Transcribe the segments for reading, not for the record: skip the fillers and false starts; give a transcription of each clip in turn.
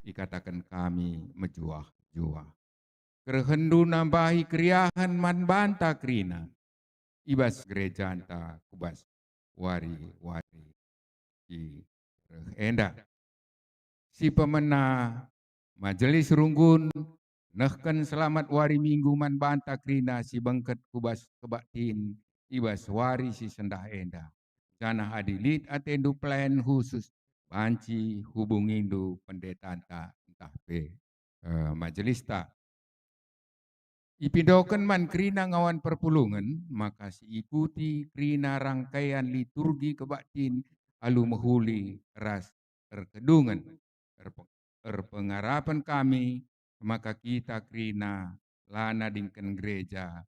dikatakan kami menjuah-juah. Kerehendu nambahi kriahan man banta krina. Ibas gereja anta kubas wari-wari di enda. Si pemena majelis runggun nehken selamat wari minggu man banta krina si bengket kubas kebaktin ibas wari si sendah enda. Jana hadilit atendu plan khusus banci hubungindu pendeta entah pe majelis tak. Ipindoken man krina ngawan perpulungan, maka si ikuti krina rangkaian liturgi kebaktin alu mehuli ras terkedungan. Pengarapan kami, maka kita krina lana dingken gereja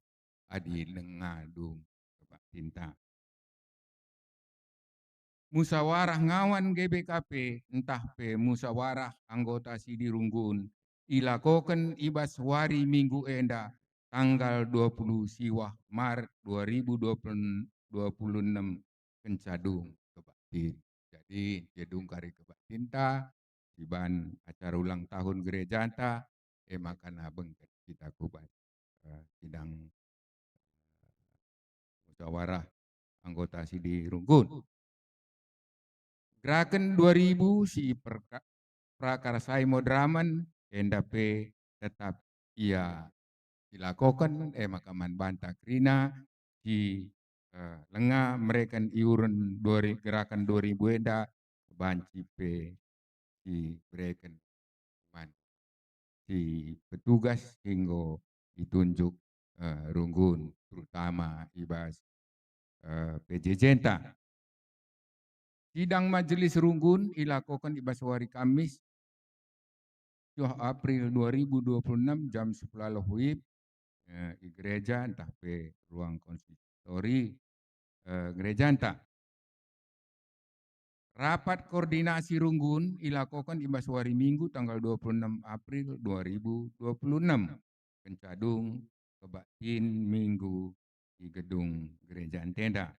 adi lengadung kebaktin ta. Musawarah ngawan GBKP entah pe musawarah anggota Sidi Runggun ilakoken ibas wari minggu enda tanggal 20 Siwah Maret 2026 kencadung kebaktin. Jadi jedung kari kebaktin ta siban acara ulang tahun gereja ta makan abeng kita kubas sidang musawarah anggota Sidi Runggun. Gerakan 2000 si prakarsai modraman endape tetap ia dilakukan makaman banta krina di lengah mereka iuran gerakan 2000 enda banci pe di mereka man si petugas hingga ditunjuk runggun terutama ibas PJJ ta. Sidang majelis runggun dilakukan di Baswari Kamis 7 April 2026 jam 10 WIB di gereja entah pe ruang konsistori gereja entah. Rapat koordinasi runggun dilakukan di Baswari Minggu tanggal 26 April 2026. Kencadung kebaktin Minggu di gedung gereja Tenda.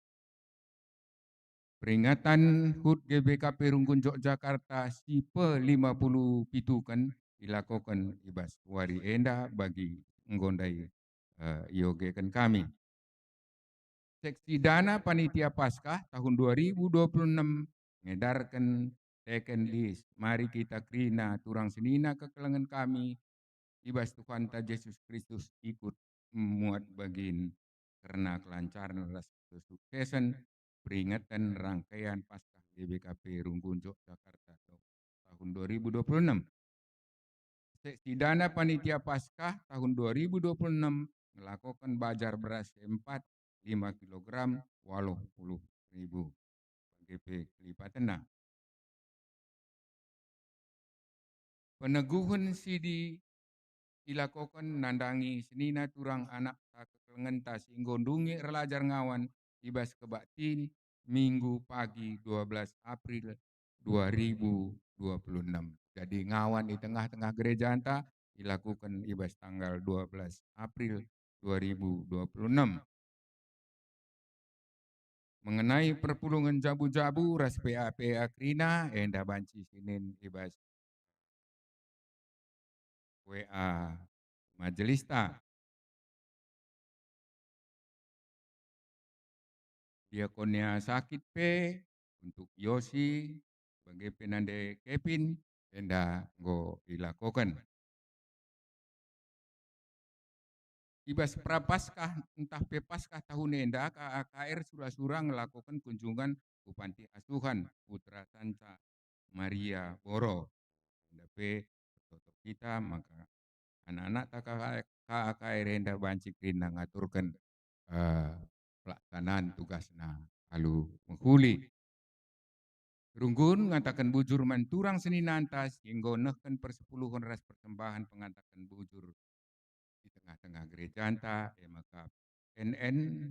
Peringatan HUT GBKP Runggun Yogyakarta SIPE 50 pitukan dilakukan ibas wari enda bagi menggondai iogekan kami. Seksi dana panitia Paskah tahun 2026 mengedarkan teken list. Mari kita krina turang senina kekelengan kami ibas Tuhan Yesus Kristus ikut memuat bagin karena kelancaran ras kesuksesan peringatan rangkaian Paskah GBKP Runggun Yogyakarta tahun 2026. Seksi dana panitia Paskah tahun 2026 melakukan bajar beras 5 kg 80.000 GP kelipatan. Peneguhan sidi dilakukan nandangi senina turang anak kekelengan tas inggondungi relajar ngawan ibas kebaktin Minggu pagi 12 April 2026. Jadi ngawan di tengah-tengah gereja anta dilakukan ibas tanggal 12 April 2026. Mengenai perpulungan jabu-jabu ras PA krina enda banci sinin ibas WA majelis ta. Diakonia sakit pe untuk Yosi sebagai penande Kevin enda go dilakukan. Ibas prapaskah entah pe paskah tahun enda KAKR surah-surah melakukan kunjungan ke panti asuhan Putra Sanca Maria Boro. Enda pe tutup kita maka anak-anak KAKR enda banci krina ngaturkan pelaksanaan tugasna lalu menghuli. Runggun ngatakan bujur manturang seni nantas hingga nehkan persepuluhan ras persembahan pengatakan bujur di tengah-tengah gereja anta maka NN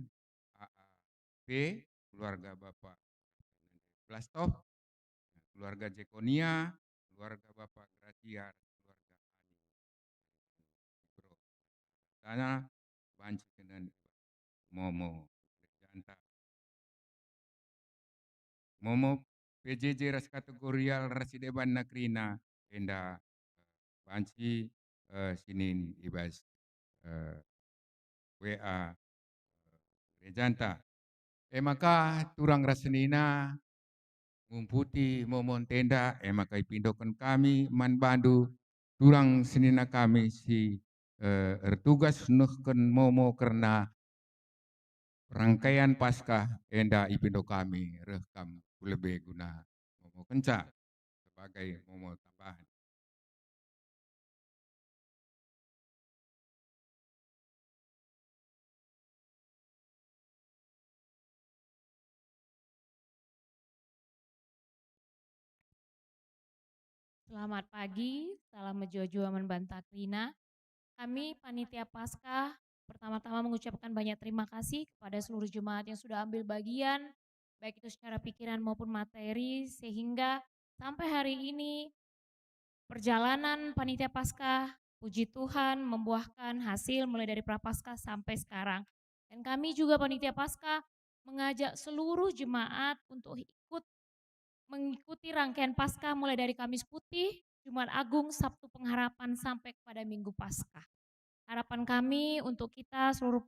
AAP keluarga Bapak Plastov, keluarga Jekonia, keluarga Bapak Gracia, keluarga Ani sana banci dengan Momo gereja anta. Momo PJJ ras kategorial rasideban nakrina enda panci sinin ibas WA gerejanta. Maka turang rasenina ngumputi momon tenda maka ipindokan kami man bandu turang senina kami si ertugas nuhken momo karena rangkaian Paskah enda ipindo kami rekam lebih guna momo kenca sebagai momo tambahan. Selamat pagi, salam mejojo aman Bantakrina. Kami Panitia Paskah pertama-tama mengucapkan banyak terima kasih kepada seluruh jemaat yang sudah ambil bagian, baik itu secara pikiran maupun materi, sehingga sampai hari ini perjalanan Panitia Paskah, puji Tuhan membuahkan hasil mulai dari Prapaskah sampai sekarang. Dan kami juga Panitia Paskah mengajak seluruh jemaat untuk ikut mengikuti rangkaian Paskah mulai dari Kamis Putih, Jumat Agung, Sabtu Pengharapan sampai kepada Minggu Paskah. Harapan kami untuk kita seluruh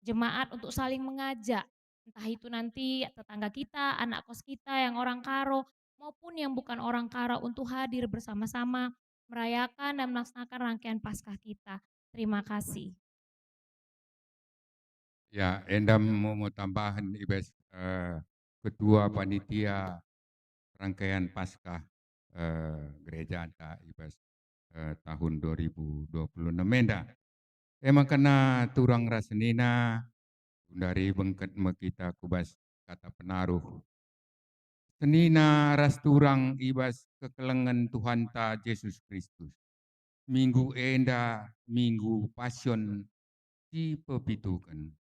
jemaat untuk saling mengajak, entah itu nanti tetangga kita, anak kos kita yang orang Karo maupun yang bukan orang Karo untuk hadir bersama-sama merayakan dan melaksanakan rangkaian Paskah kita. Terima kasih. Ya, endam momo tambahan ibas ketua panitia rangkaian Paskah Gereja Anta Ibas tahun 2026 menda. Emang kena turang rasenina dari bengket kita kubas kata penaruh. Senina ras turang ibas kekelengan Tuhan ta Yesus Kristus. Minggu enda, minggu pasion dipepitukan.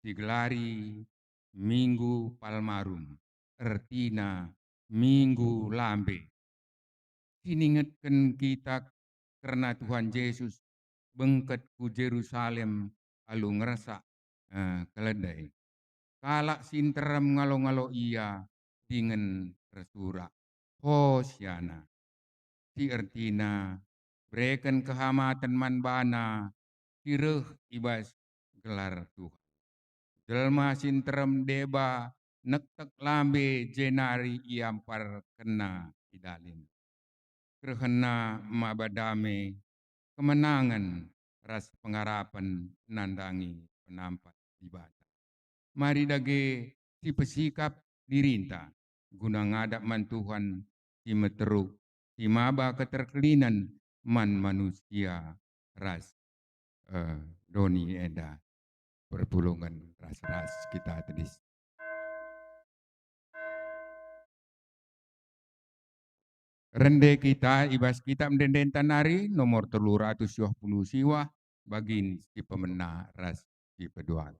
Digelari minggu palmarum. Ertina minggu lambe. Siningatkan kita karena Tuhan Yesus bengket ku Jerusalem alu ngerasa keledai. Kalak sinteram ngalo-ngalo ia dengan resura. Hosiana. Si ertina berikan kehamatan manbana tireh ibas gelar Tuhan. Jelma sinteram deba nektek lambe jenari iampar kena idalin. Kerhena mabadame kemenangan ras pengharapan nandangi penampat ibadah. Mari dage si pesikap dirinta guna ngadap man Tuhan si meteruk si maba keterkelinan man manusia ras doni eda perpulungan ras-ras kita tadis. Rende kita ibas kita mendenden tanari nomor 320 siwa bagin si pemenang ras si peduang.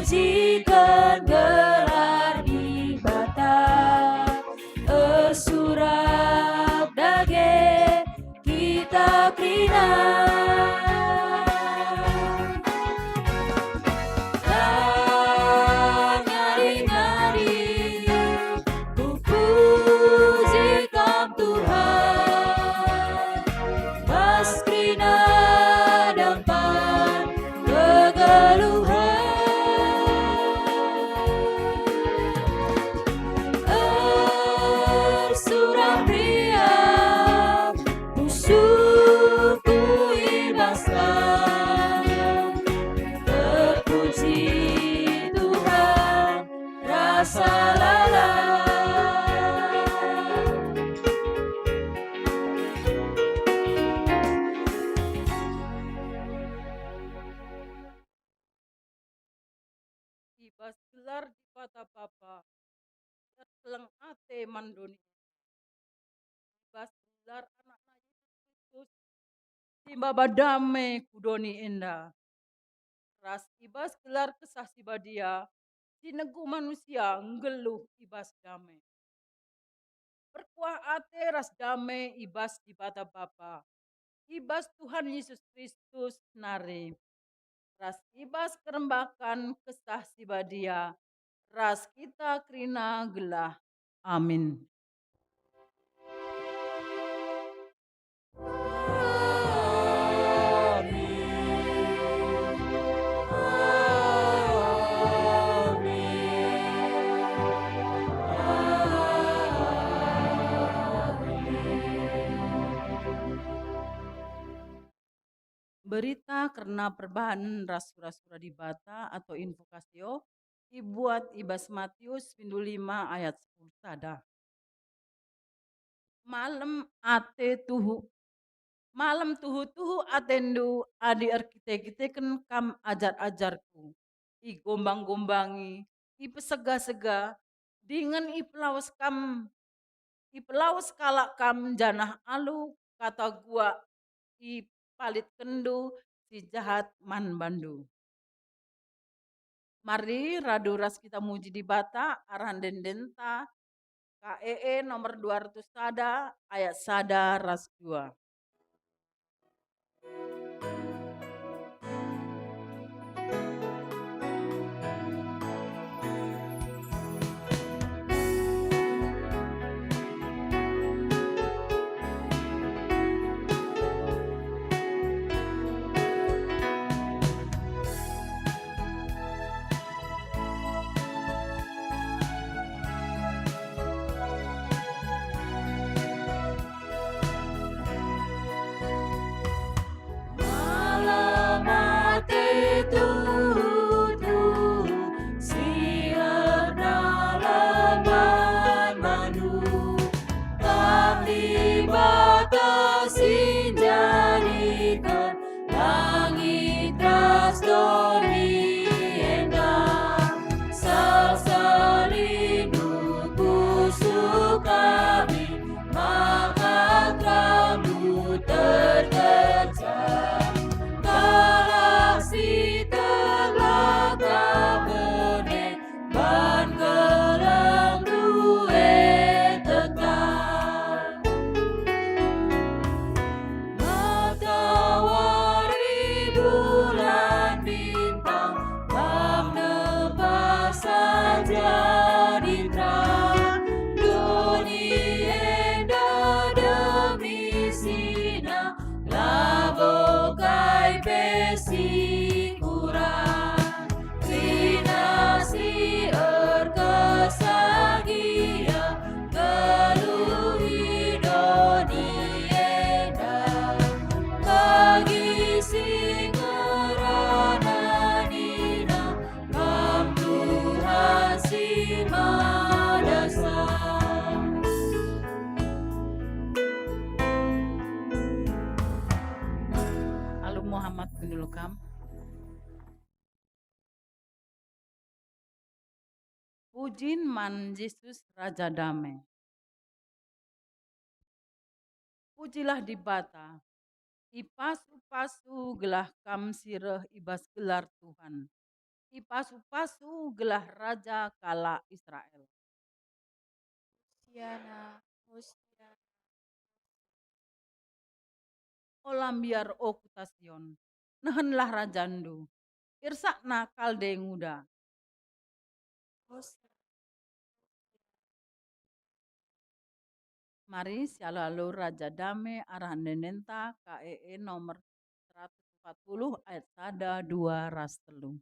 pujikan gelar ibadah tersurat dage kita krina dan nyari-nyari ku pujikan Tuhan pas krina dapat kegeluhan tersurah pria musuhku ibaskan terpuji Tuhan rasa lalang ibas gelar di kota Bapa, terkeleng ate mandoni. Ibas gelar anakna Yesus Kristus, si baba dame kudoni enda. Ras ibas gelar kesah si badia, si negu manusia ngeluh ibas dame. Berkuah ate ras dame ibas di bata Bapa. Ibas Tuhan Yesus Kristus nare. Ras ibas kerembakan kesah si badia, ras kita krina gelah. Amin. Berita karena perubahan rasura-rasura di bata atau invokasio dibuat ibas Matius 5 ayat 10 sada. Malam tuhu atendu adi arkite-kiteken kam ajar-ajarku. I gombang-gombangi, i pesega-sega, dengan i pelawas kalak kam janah alu kata gua i palit kendu si jahat man bandu. Mari radu ras kita muji di bata arahan dendenta KEE nomor 200 sada ayat sada ras 2. Muhammad bin Lukam. Pujin man Yesus Raja Damai. Pujilah di bata, ipasu-pasu gelah kam sireh ibas gelar Tuhan. Ipasu-pasu gelah raja kala Israel. Hosiana, Hosiana. Olambiar o kutasion. Nehenlah rajandu. Irsakna kalde nguda. Hosiana. Mari sialalu Raja Dame arah nenenta KEE nomor 140 ayat 1 2 ras telu.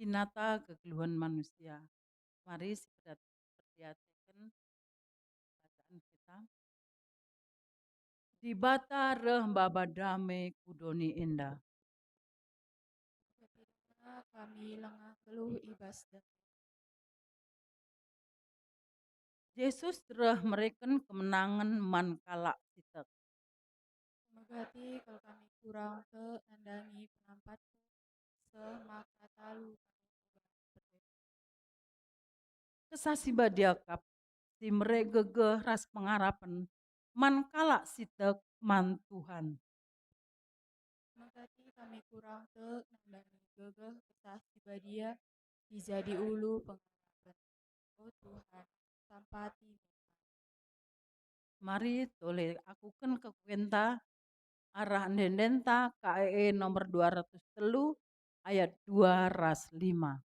Pinata kekeluhan manusia. Mari perhatikan bacaan kita. Di bata reh baba dame kudoni indah. Ketika kami lengah geluh ibas dan Yesus reh mereken kemenangan man kala sitek. Megati kalau kami kurang te nandangi penampatku, semaka talu kami tugas Kesasi badiakap si meregege ras pengarapan man kala sitek man Tuhan. Megati kami kurang te nandangi gegeh kesah sibadia, dijadi ulu pengharapan. Oh Tuhan, sampati Mari tole akuken ke kuenta arah dendenta KEE nomor 203 ayat 2 ras 5.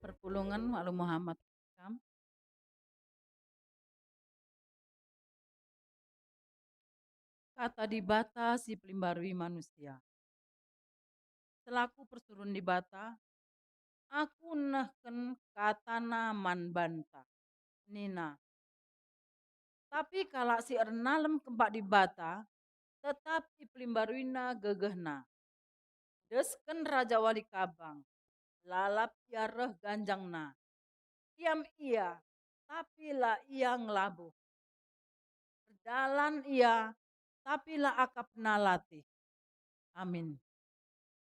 Perpulungan Walu Muhammad Kam. Kata di bata si pelimbarui manusia. Selaku persurun di bata, aku nehken katana man banta. Nina. Tapi kalau si ernalem kempak di bata, tetap si pelimbaruina gegehna. Desken Raja Wali Kabang, lalap ia reh ganjangna. Tiam ia, tapi lah ia ngelabuh. Berjalan ia, tapi lah akap nalati. Amin.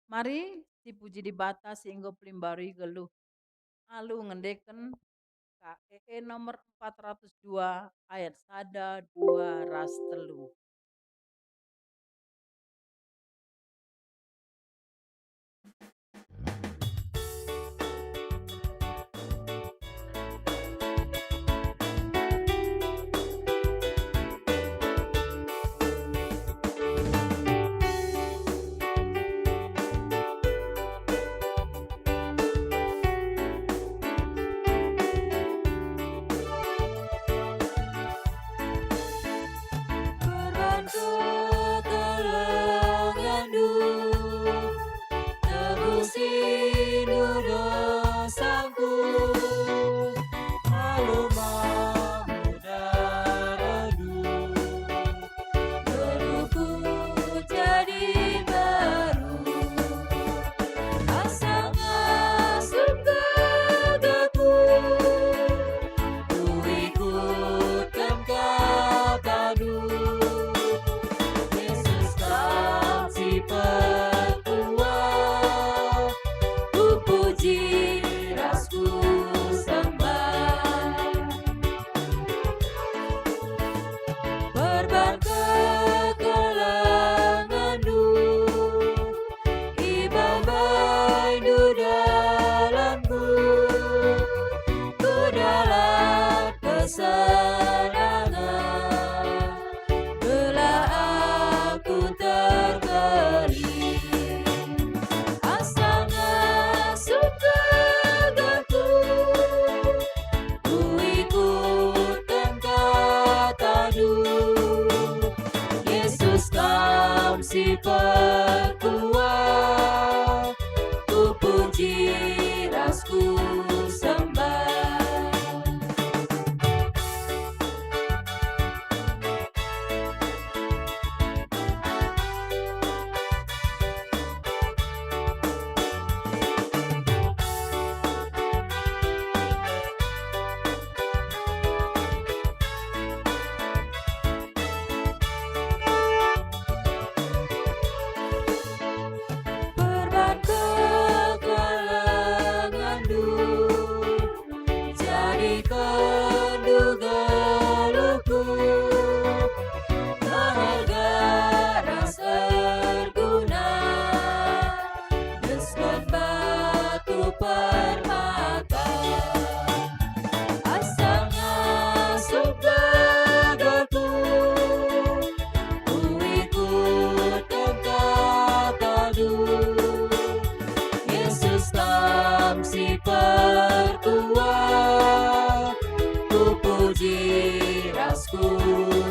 Mari dipuji di bata sehingga pelimbarui geluh. Alu ngendeken KEE nomor 402 ayat 1, 2 ras 3.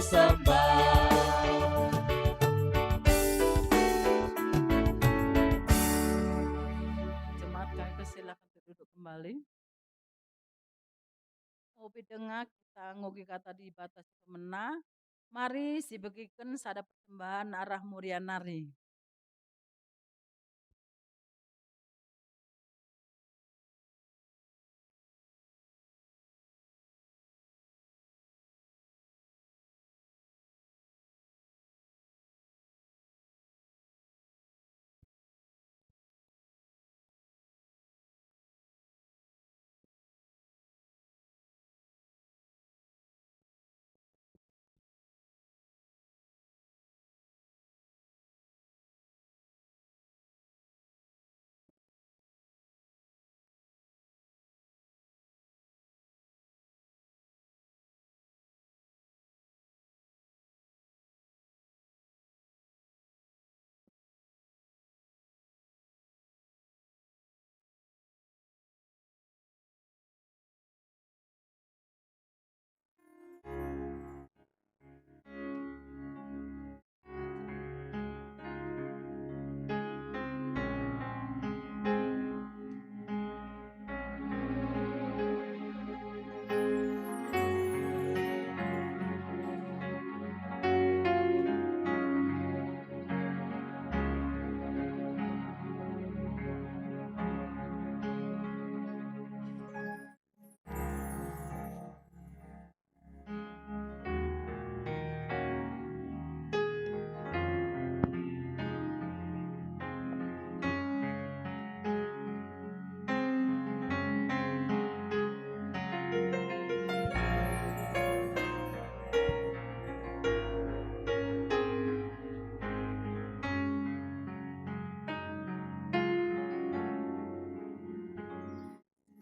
sembah. Jemaat kami persilakan duduk kembali. Opi dengar kita ngogi kata di batas kemena. Mari si begiken sada persembahan arah Murianari.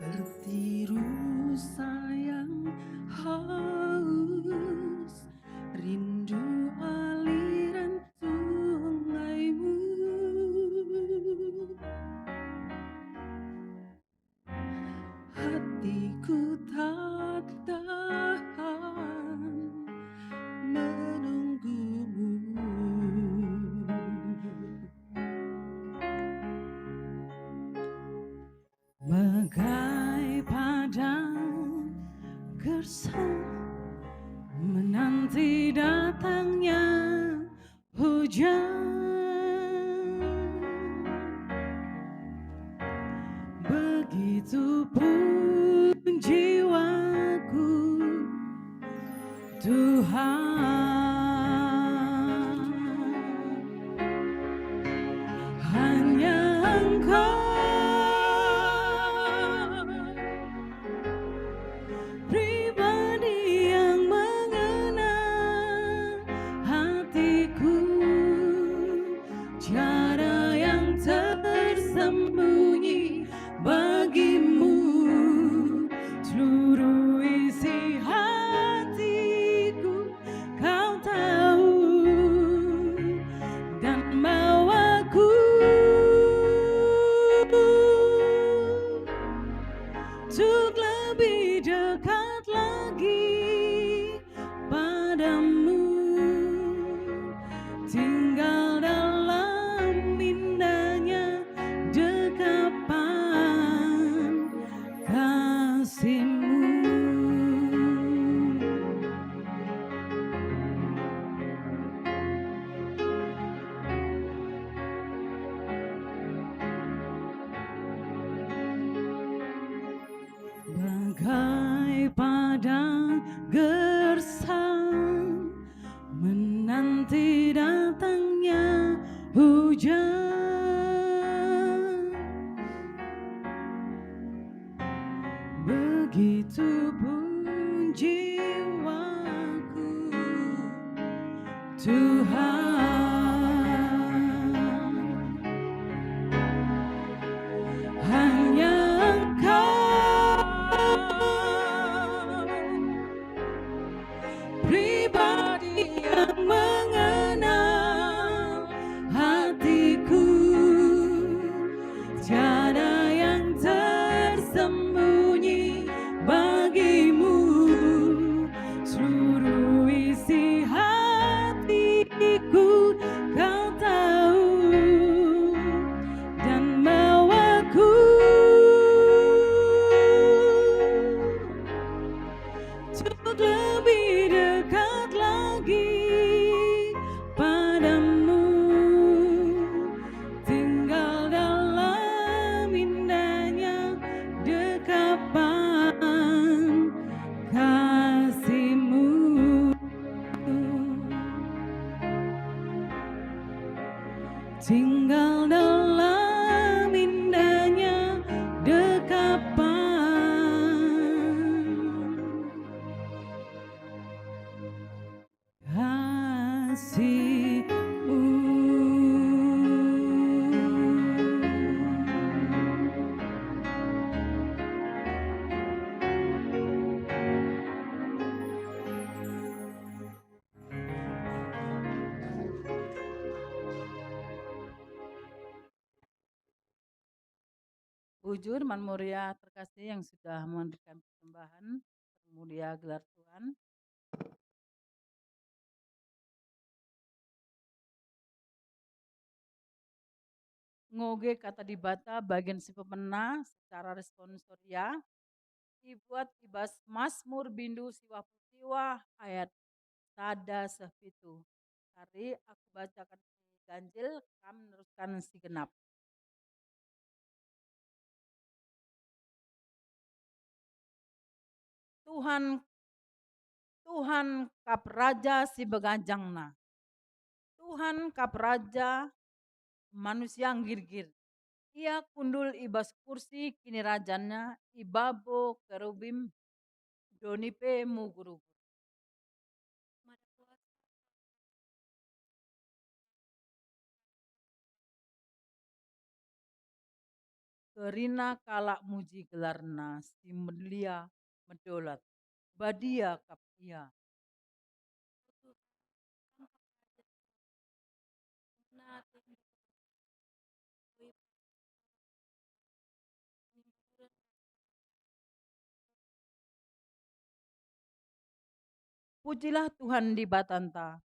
Bertiru sayang haus, rindu aliran sungaimu. Hatiku tak tahan menunggumu. Bagai padang gersang menanti datangnya hujan, begitu pun jiwaku, Tuhan, hanya Engkau pribadi yang mengenal hatiku, tiada yang tersembunyi bagimu. Seluruh isi hatiku Kau tahu, dan bawaku untuk lebih dekat lagi padamu, tinggal dalam indahnya dekapan kasih-Mu. Bagai padang gersang menanti datangnya hujan, begitu pun jiwaku, Tuhan, hanya Engkau pribadi yang mengenal hatiku, tiada yang tersembunyi bagimu. lebih dekat lagi padamu, tinggal dalam indahnya dekapan kasih-Mu. Tinggal dalam indahnya dekapan kasih-Mu. Bujur Manmuria terkasih yang sudah memberikan persembahan, termulia gelar Tuhan. Ngoge kata dibata bagian si pemena secara responsoria. Dibuat ibas Mazmur bindu siwa putiwa ayat sada sepitu. Hari aku bacakan si ganjil, kam meneruskan si genap. Tuhan kap raja si begajangna. Tuhan kap raja manusia girgir. Ia kundul ibas kursi kini rajanya ibabo kerubim donipe muguru. Kerina kalak muji gelarna si melia medolat. Badia kap ia. Pujilah Tuhan di batanta.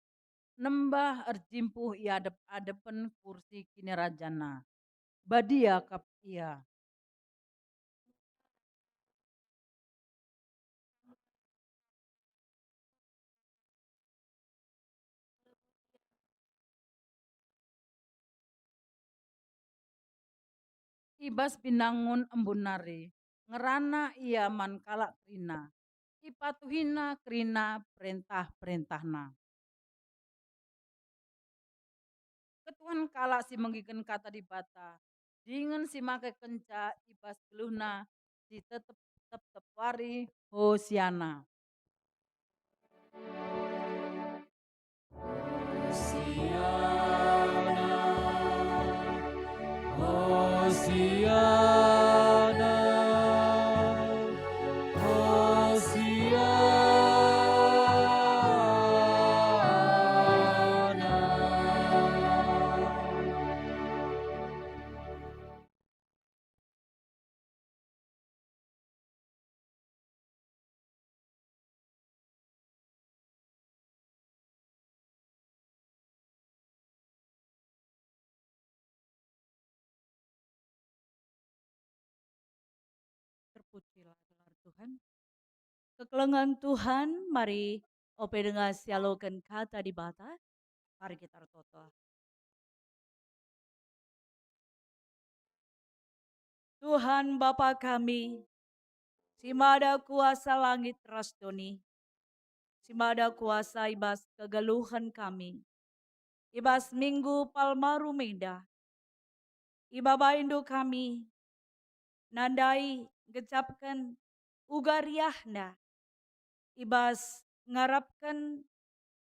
Nembah erjimpuh ia adepen kursi kini rajana. Badia kap ia. Ibas binangun embunari. Ngerana ia man kalak krina. Ipatuhina krina perintah-perintahna. Ketuhan kalak si menggigen kata di bata. Dingen si make kenca ibas geluhna si tetep wari hosiana. Hosiana, Terpujilah gelar Tuhan. Kekelengan Tuhan, mari ope dengan sialogen kata di bata. Mari kita toto. Tuhan Bapa kami, simada kuasa langit rasdoni, simada kuasa ibas kegeluhan kami, ibas minggu palmaru meda, ibaba indo kami, nandai gecapkan ugariahna, ibas ngarapkan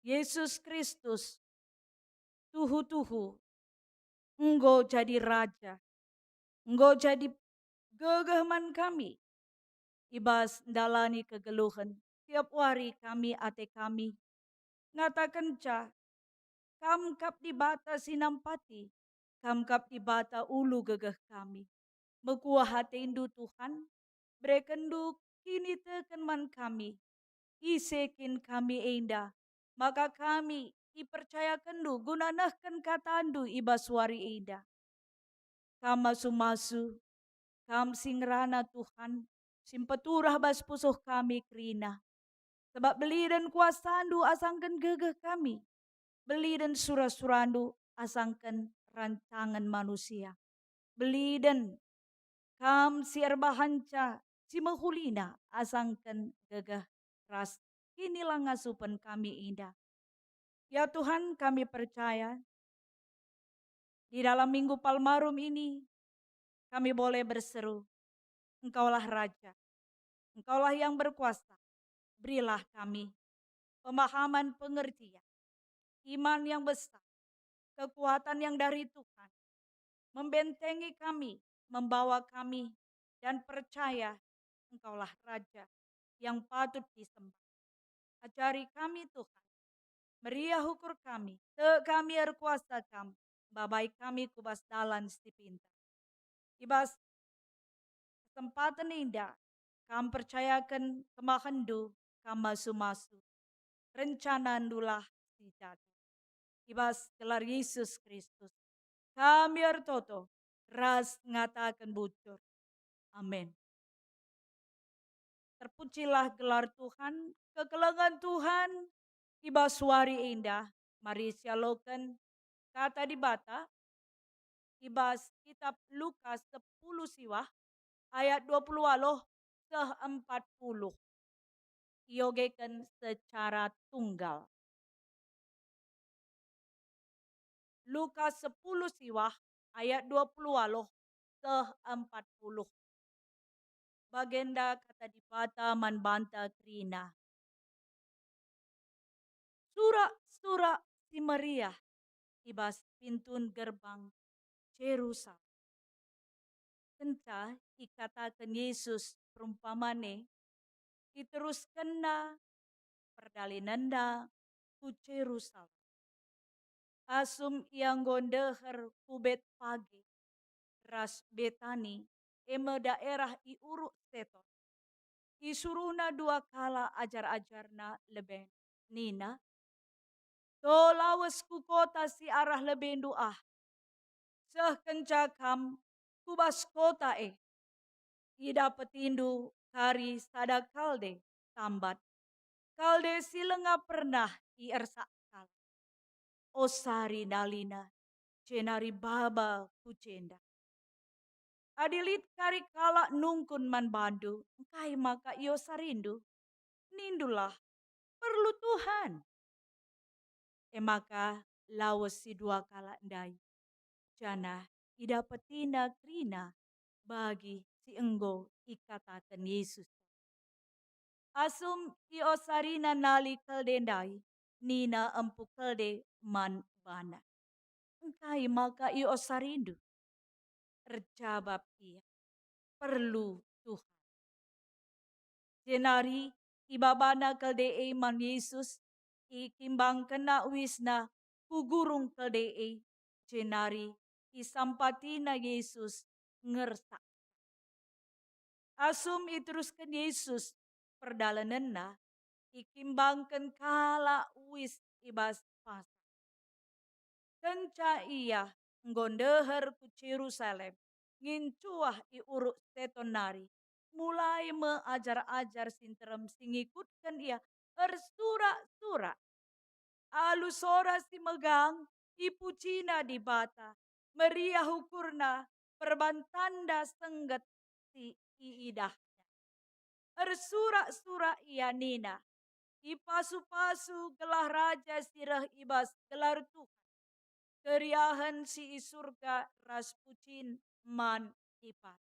Yesus Kristus, tuhu-tuhu, engkau jadi raja, engkau jadi gegeman kami, ibas dalani kegeluhan, tiap hari kami ate kami, ngatakan ca, kam kap di bata sinampati, kam kap di bata ulu gegeh kami, mekuah hati indu Tuhan, brekendu kini tekenman kami, isekin kami enda, maka kami dipercayakan du gunanahkan kata andu ibaswari enda. Kama sumasu, kam singrana Tuhan, simpeturah bas pusuh kami krina. Sebab beli dan kuasandu asangkan gegeh kami. Beli dan surah-surandu asangkan rancangan manusia. Beli dan kam siar bahanca si mahulina asangkan gegeh ras. Inilah ngasupan kami indah. Ya Tuhan, kami percaya di dalam Minggu Palmarum ini kami boleh berseru, Engkaulah Raja, Engkaulah yang berkuasa. Berilah kami pemahaman pengertian, iman yang besar, kekuatan yang dari Tuhan, membentengi kami, membawa kami, dan percaya Engkaulah Raja yang patut disembah. Ajari kami Tuhan, meriah ukur kami, te kami kuasa kami, babai kami kubas dalan stipinta. Ibas kesempatan indah, kami percayakan kemahandu, kami masu-masu. Rencana andulah si jati. Ibas gelar Yesus Kristus. Kami artoto, ras ngatakan bocor. Amin. Terpujilah gelar Tuhan, kekelengan Tuhan, ibas suari indah. Mari sialokan kata di bata, ibas kitab Lukas 10 siwah, ayat 20 aloh ke 40. Iogekan secara tunggal. Lukas 10 siwah, ayat 20 aloh ke 40. Bagenda kata di bata manbanta trina. Sura si Maria ibas pintun gerbang Jerusalem. Kenca ikatakan Yesus perumpamane diteruskan na perdalinanda ku Jerusalem. Asum yang gondeher kubet pagi ras betani eme daerah iuruk seton. Isuruhna 2 kala ajar-ajarna leben nina. Tolawas ku kota si arah leben doa. Seh kencakam kubas kota ida petindu kari sada kalde tambat. Kalde silenga pernah iersakal. Osari nalina cenari baba kucenda. Adilit kari kala nungkun man bandu, kai maka iyo sarindu. Nindulah perlu Tuhan. Maka lawas si 2 kala ndai. Jana ida petina krina bagi si enggo ikatakan Yesus. Asum io sarina nali keldendai, nina empu kelde man bana. Engkai maka io sarindu. Terjawab ia, perlu Tuhan. Jenari ibabana kelde man Yesus, ikimbang kena wisna kugurung kelde jenari isampatina Yesus ngersak. Asum iteruskan Yesus perdalananna ikimbangkan kala wis ibas pas. Kenca ia nggondeher ku Jerusalem ngincuah iuruk setonari. Mulai mengajar-ajar sinterem singikutkan ia ersura-sura. Alu sora si megang ipucina di bata. Meriah ukurna perbantanda sengget si iidahnya. Ersura-sura ia nina. Ipasu-pasu gelah raja sirah ibas gelar Tuhan. Keriahan si surga ras pucin man ipat.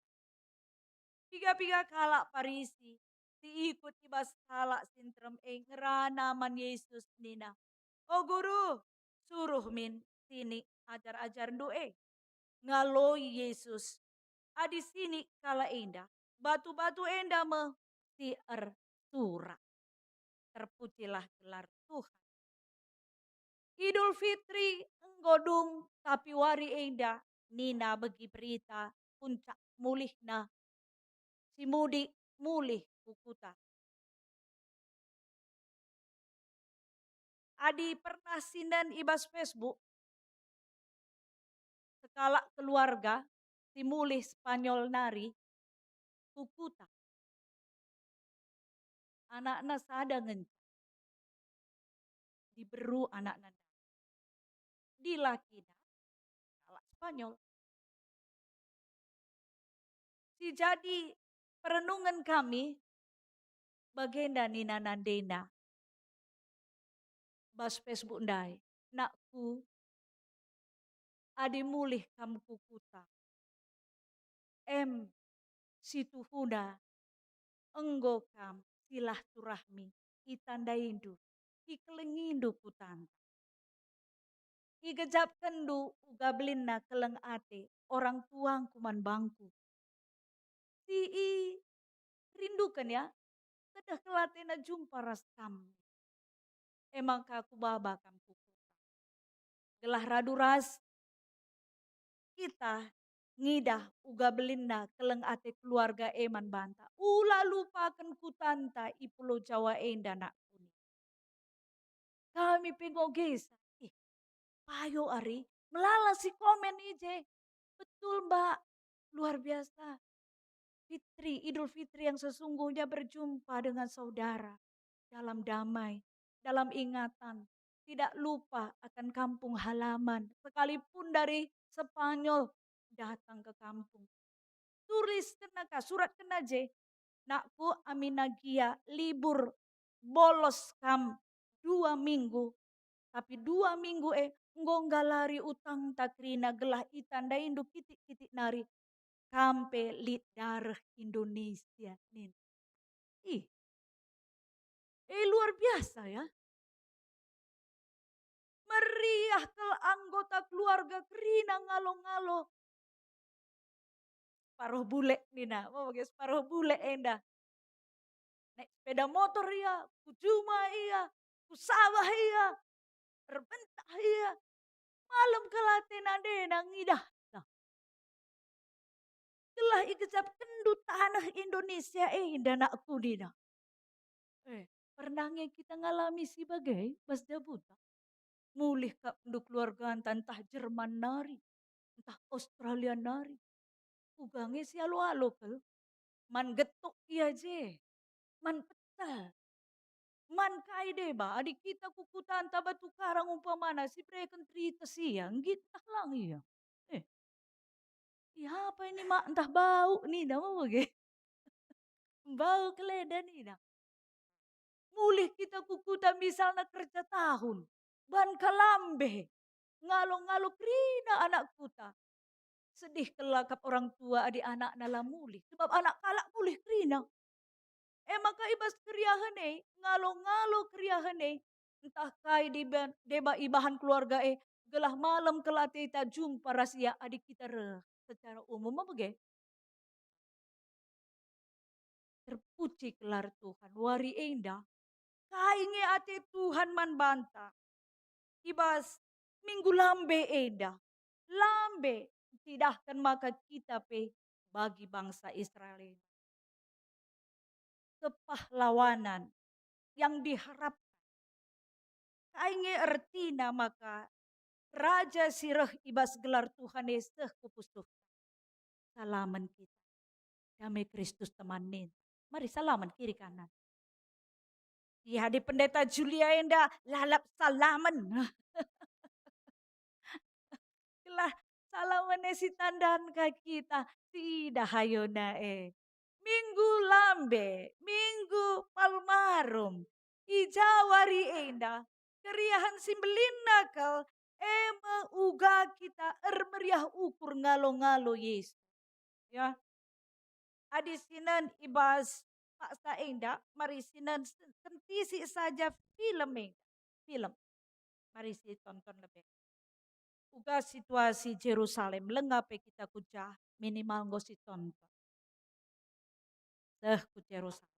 Piga-piga kalak parisi, si ikut ibas kalak sintrem ngerana man Yesus nina. Oh guru, suruh min sini ajar-ajar doe. Ngaloi Yesus. Adi sini kala indah, batu-batu endah me si sura. Terpujilah gelar Tuhan. Idul Fitri enggodung tapi wari indah, nina bagi berita puncak mulihna si mudik mulih kukuta. Adi pernah sindan ibas Facebook. Sekala keluarga si mulih Spanyol nari kukuta. Anak-na sadangan diberu anak-na di lakina kalak Spanyol. Si jadi perenungan kami bagenda nina nandena bas Facebook ndai. Nakku ade mulih kamu kukuta. Situ huda enggo kam silaturahmi itandaindu ikelengindu kutanta. Igejap kendu uga belinna keleng ate orang tuang kuman bangku. Rindukan ya, kedah kelatena jumpa ras kam. Emang kaku baba kam kukuta. Gelah radu ras kita ngidah uga belinna keleng ate keluarga eman banta. Ula lupakan kutanta i Pulau Jawa enda nak kuni. Kami pengogesa. Payo Ari, melala si komen ije. Betul Mbak, luar biasa. Idul Fitri yang sesungguhnya berjumpa dengan saudara dalam damai, dalam ingatan. Tidak lupa akan kampung halaman, sekalipun dari Spanyol datang ke kampung. Tulis kenaka, surat kenaje. Nakku aminagia libur bolos kam 2 minggu. Tapi 2 minggu nggalari utang takrina gelah itanda induk kitik-kitik nari. Kampe lit darah Indonesia. Nin. Luar biasa ya. Meriah ke anggota keluarga kerina ngalo-ngalo. Paruh bule nina, mau pakai separuh bule enda. Naik sepeda motor iya, kujuma iya, kusawah iya, berbentah iya. Malam kelaten adena ngidah. Gelah ikecap kendu tanah Indonesia indah nakku dina. Pernahnya kita ngalami si bagai Mas Dabuta. Mulih kak penduk keluarga entah Jerman nari, entah Australia nari. Ugange si alo-alo ke. Man getuk iya je. Man petal. Man kaide ba. Adik kita kukutan batu karang umpamana. Si preken trita siang. Gitah lang iya. Ya apa ini mak entah bau nih dah mau bagi. Bau keleda nih dah. Mulih kita kukutan misalnya kerja tahun. Ban kalambe. Ngalo-ngalo krina anak kuta. Sedih kelakap orang tua adik anak nala mulih. Sebab anak kalak mulih krina. Maka ibas kriahane. Ngalo-ngalo kriahane. Entah kai deba ibahan keluarga gelah malam kelate kita jumpa rahasia adik kita secara umum apa ge? Terpuji kelar Tuhan. Wari endah. Kainge ate Tuhan man banta. Ibas minggu lambe endah. Lambe. Tidakkan maka kita bagi bangsa Israel ini. Kepahlawanan yang diharapkan. Kainge ertina maka Raja sireh ibas gelar Tuhan Yesus kupus Tuhan. Salaman kita. Damai Kristus temanin. Mari salaman kiri kanan. Ya di pendeta Julia enda lalap salaman. Kelah salaman si tandan ka kita. Tidak hayona Minggu lambe. Minggu palmarum. Ijawari enda. Keriahan simbelin nakal. Uga kita meriah ukur ngalo-ngalo Yesus. Ya. Adisinan ibas paksa enda. Mari sinan sentisi saja film. Mari si tonton lebih. Uga situasi Jerusalem. Lengape kita kucah. Minimal nggak si tonton. Ku Jerusalem.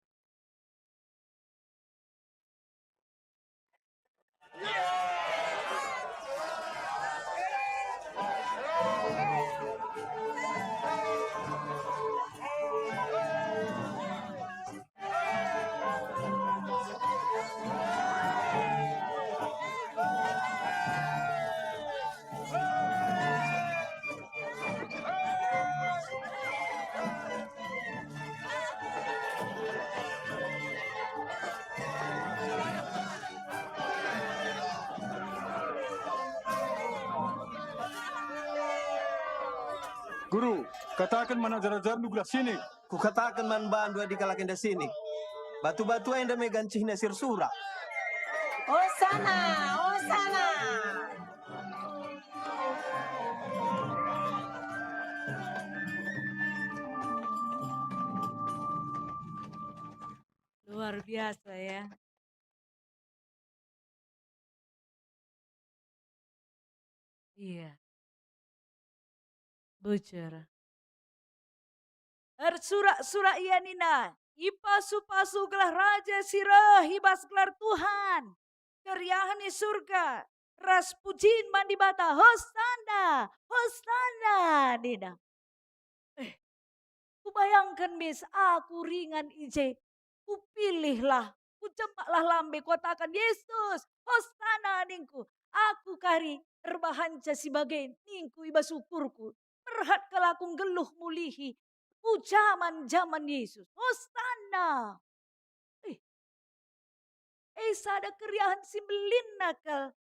Guru, katakan mana ajar-ajar nu gelas sini. Ku katakan man bandu di kalakin da sini. Batu-batu yang da megancih nasir sura. Hosana, Hosana. Luar biasa ya. Iya. Bocor. Surak-surak iya nina. Ipasu-pasu gelar raja sirah hibas gelar Tuhan. Keriahan di surga. Ras pujin mandi bata. Hosana. Hosana nina. Kubayangkan mis aku ringan ije. Kupilihlah. Kucemaklah lambe kotakan Yesus. Hosana ningku. Aku kari erbahanca sebagai ningku iba syukurku. Perhat kalakung geluh mulihi. Zaman Yesus. Hosana. Sada keriahan simbelin nakal.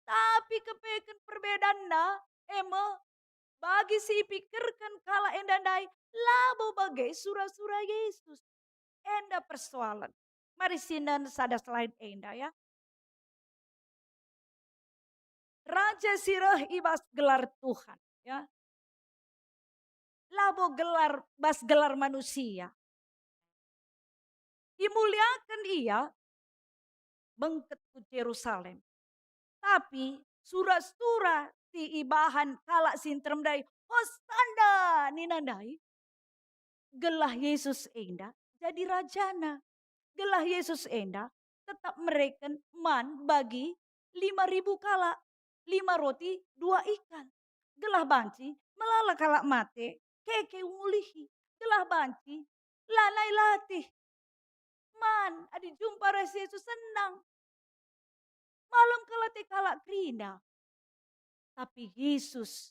Tapi kepeken perbedaan na. Bagi si pikirkan kala endandai. Labo bagai surah-surah Yesus. Enda persoalan. Mari sinan sada selain enda ya. Raja sirah ibas gelar Tuhan. Ya. Labo gelar, bas gelar manusia. Dimuliakan ia bengket ke Yerusalem. Tapi surah-surah ti ibahan kalak sintremdai. Hosana ninandai. Gelah Yesus enda jadi rajana. Gelah Yesus enda tetap mereken man bagi 5.000 kalak. 5 roti 2 ikan. Gelah banci melala kalak mate keke mulihi. Gelah banci lalai latih. Man, adi jumpa ras Yesus senang. Malam kalate kalak krina. Tapi Yesus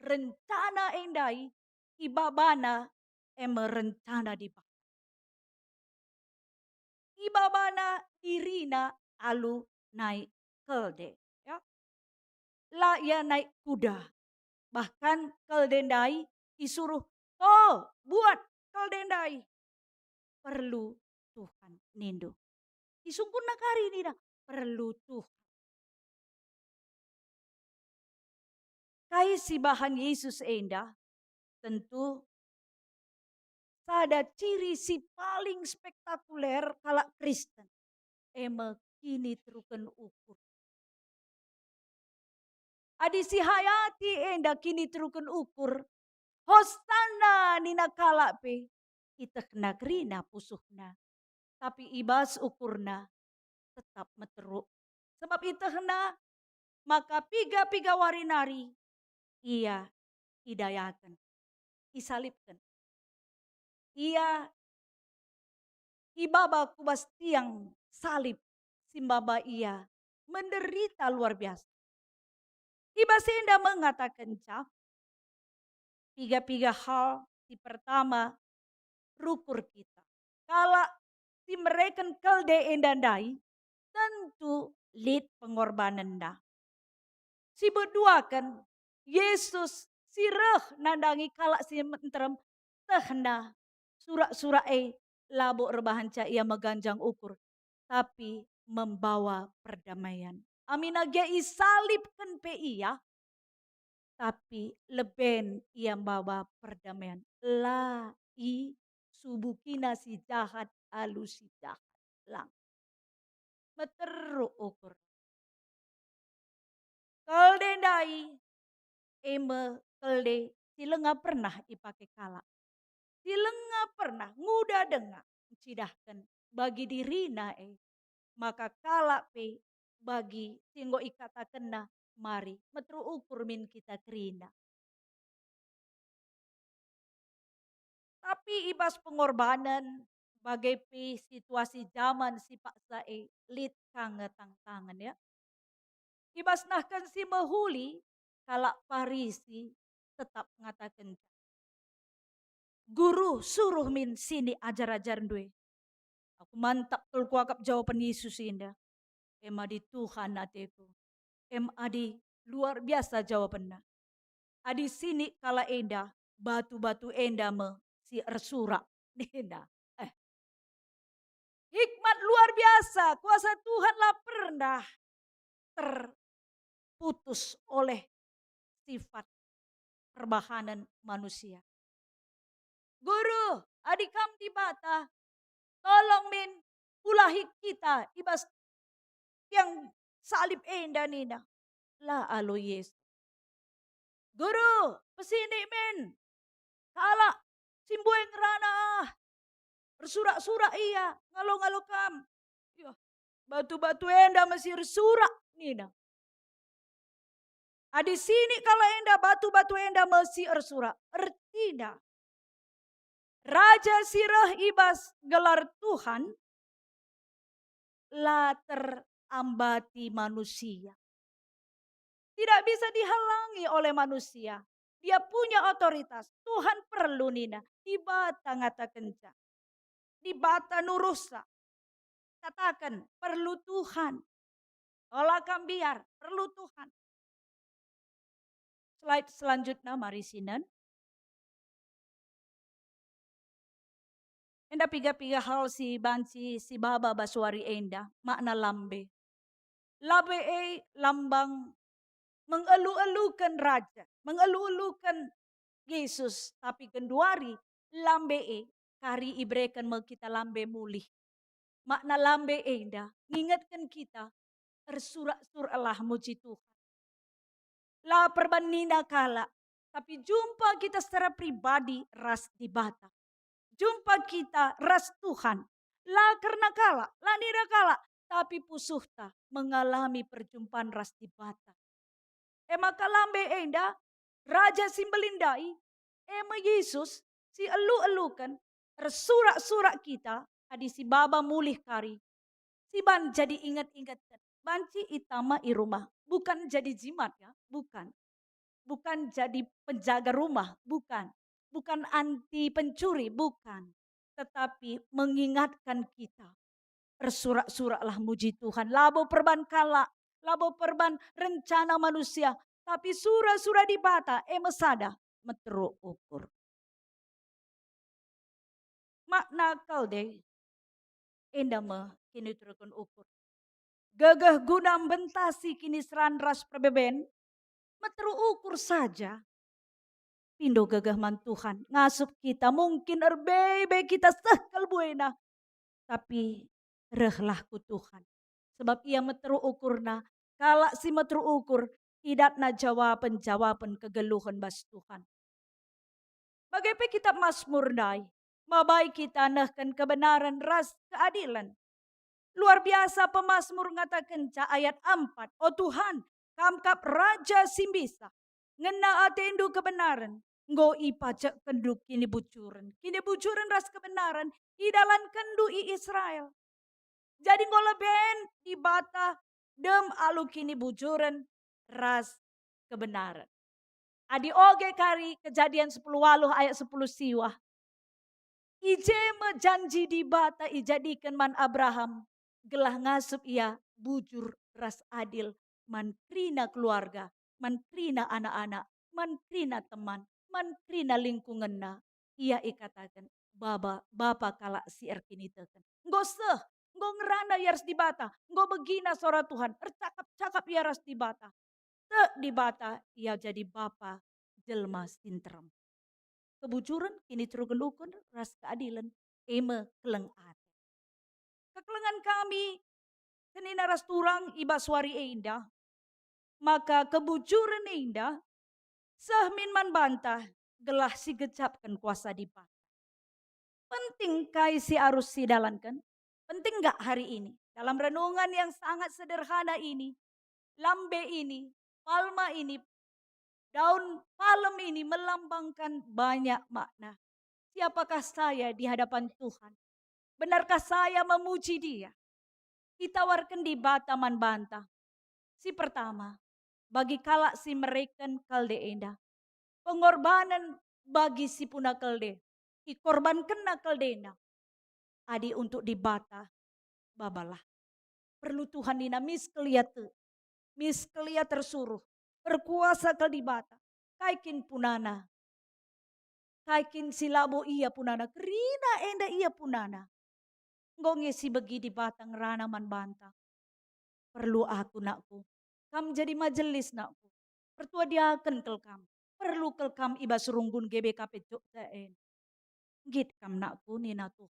rencana endai ibabana rencana di ibabana dirina alu naik kelde. Ya. La ya naik kuda. Bahkan keldendai disuruh buat keldendai. Perlu Tuhan nindo. Disungkun nakari nina. Perlu Tuhan. Kai si bahan Yesus enda. Tentu. Sada ciri si paling spektakuler kalak Kristen. Kini terukan ukur. Adi si hayati enda kini terukan ukur. Hosana nina kalak pe. Ita kena kerina pusuhna. Tapi ibas ukurna tetap meteruk. Sebab ita kena maka piga-piga warinari. Ia hidayakan. Isalipkan. Ia ibaba kubas tiang salib. Simbaba ia menderita luar biasa. Ibasenda mengatakan cak. Piga-piga hal. Di pertama rukur kita. Kalau si mereka kelde endandai. Tentu lid pengorbanan dah. Si berdua kan. Yesus sirah nandangi kalak si menterem. Tehna surak-surak labo rebahanca ia meganjang ukur. Tapi membawa perdamaian. Aminagya isalipkan pe ia. Tapi leben ia membawa perdamaian. La i subukina si jahat alu si jahat. Lang. Meteruk ukur. Keldendai. Kelde silenga pernah dipakai kalak. Silenga pernah nguda dengar. Cidahkan bagi dirina maka kalak pe bagi singgo ikata kena mari metru ukur min kita kerina. Tapi ibas pengorbanan bagai pe situasi zaman si paksa lit kangetang tangan ya. Ibas nahkan si mahuli kalak Farisi tetap ngatakan guru suruh min sini ajar-ajar due. Aku mantap tul kuakap jawaban Yesus indah. Adi Tuhan ateku. Adi luar biasa jawabannya. Adi sini kala enda batu-batu enda me si ersura nena. Hikmat luar biasa, kuasa Tuhanlah pernah terputus oleh sifat perbahanan manusia. Guru, adikam di bata, tolong min ulahi kita ibas yang salib enda nina. La alo Yesus. Guru, pesini min. Kala simbueng rana. Bersurak-surak iya, ngalo-ngalo kam. Yo, batu-batu enda masih bersurak nina. Adi sini kalau enda batu-batu enda masih bersurak. Ertina. Raja sirah ibas gelar Tuhan la terambati manusia. Tidak bisa dihalangi oleh manusia. Dia punya otoritas. Tuhan perlu nina. Di bata ngata kenca. Di bata nurusa. Katakan perlu Tuhan. Olah biar perlu Tuhan. Slide selanjutnya mari sinan. Enda piga-piga hal si banci si baba basuari enda. Makna lambe. Lambe lambang mengelu-elukan raja. Mengelu-elukan Yesus. Tapi kenduari lambe kari ibrekan kita lambe mulih. Makna lambe enda. Ngingatkan kita. Ersurak-surah muji Tuhan. La perbanina kala. Tapi jumpa kita secara pribadi ras di bata. Jumpa kita ras Tuhan. La karena kala. La nida kala. Tapi pusuhta mengalami perjumpaan ras di bata. Maka lambe enda. Raja simbelindai. Yesus. Si elu-elukan. Ersurak-surak kita. Adi si baba mulih kari. Si ban jadi ingat-ingatkan. Banci itama i rumah. Bukan jadi jimat ya. Bukan. Bukan jadi penjaga rumah. Bukan. Bukan anti pencuri. Bukan. Tetapi mengingatkan kita. Bersurak-suraklah muji Tuhan. Labo perban kala. Labo perban rencana manusia. Tapi surah-surah di bata. Mesada. Metero ukur. Makna kau deh. Endama kini turun ukur. Gagah guna bentasi kini seran ras perbeben. Metero ukur saja. Pindo gagah man Tuhan. Ngasup kita mungkin erbebe kita sekal buena. Tapi rehlah ku Tuhan. Sebab ia metero ukurna. Kala si metero ukur. Tidak na jawaban kegeluhan bas Tuhan. Bagaimana kitab Mazmur dai. Mabai kita nahkan kebenaran ras keadilan. Luar biasa pemazmur ngatakan ayat 4. Oh Tuhan, kamkap raja simbisa. Ngena atendu kebenaran. Ngo i pajak kendu kini bucuran. Kini bucuran ras kebenaran. Idalan kendu i Israel. Jadi ngoleben di bata dem alu kini bucuran ras kebenaran. Adi oge kari Kejadian 10 waluh ayat 10 siwah. Ije janji di bata ijadikan man Abraham. Gelah ngasup ia bujur ras adil. Mantrina keluarga. Mantrina anak-anak. Mantrina teman. Mantrina lingkunganna. Ia ikatakan. Bapa kala si erkini teken. Ngo seh. Ngo ngerana yaras di bata. Ngo begina suara Tuhan. Cakap yaras di bata. Te di bata ia jadi bapa jelma sinterem. Kebujuran kini terugen ukun ras keadilan. Keleng ate. Kekelengan kami senina ras turang ibaswari indah. Maka kebujuran indah sahmin man bantah gelah si gecapkan kuasa di bata. Penting kai si arus si dalankan? Penting gak hari ini? Dalam renungan yang sangat sederhana ini, lambe ini, palma ini, daun palem ini melambangkan banyak makna. Siapakah saya di hadapan Tuhan? Benarkah saya memuji dia? Ditawarkan di bata man bantah. Si pertama, bagi kala si mereken kalde enda. Pengorbanan bagi si puna kalde. Ikorban kena kaldena. Adi untuk di bata, babalah. Perlu Tuhan dina miskeliat tersuruh. Berkuasa kal di bata. Kaikin punana. Kaikin silabo iya punana. Kerina enda iya punana. Ngonge si begi di batang rana man banta. Perlu aku nakku. Kam jadi majelis nakku. Pertua diaken kelkam. Perlu kelkam iba serunggun GBKP Jogjaen. Git kam nakku nina tuh.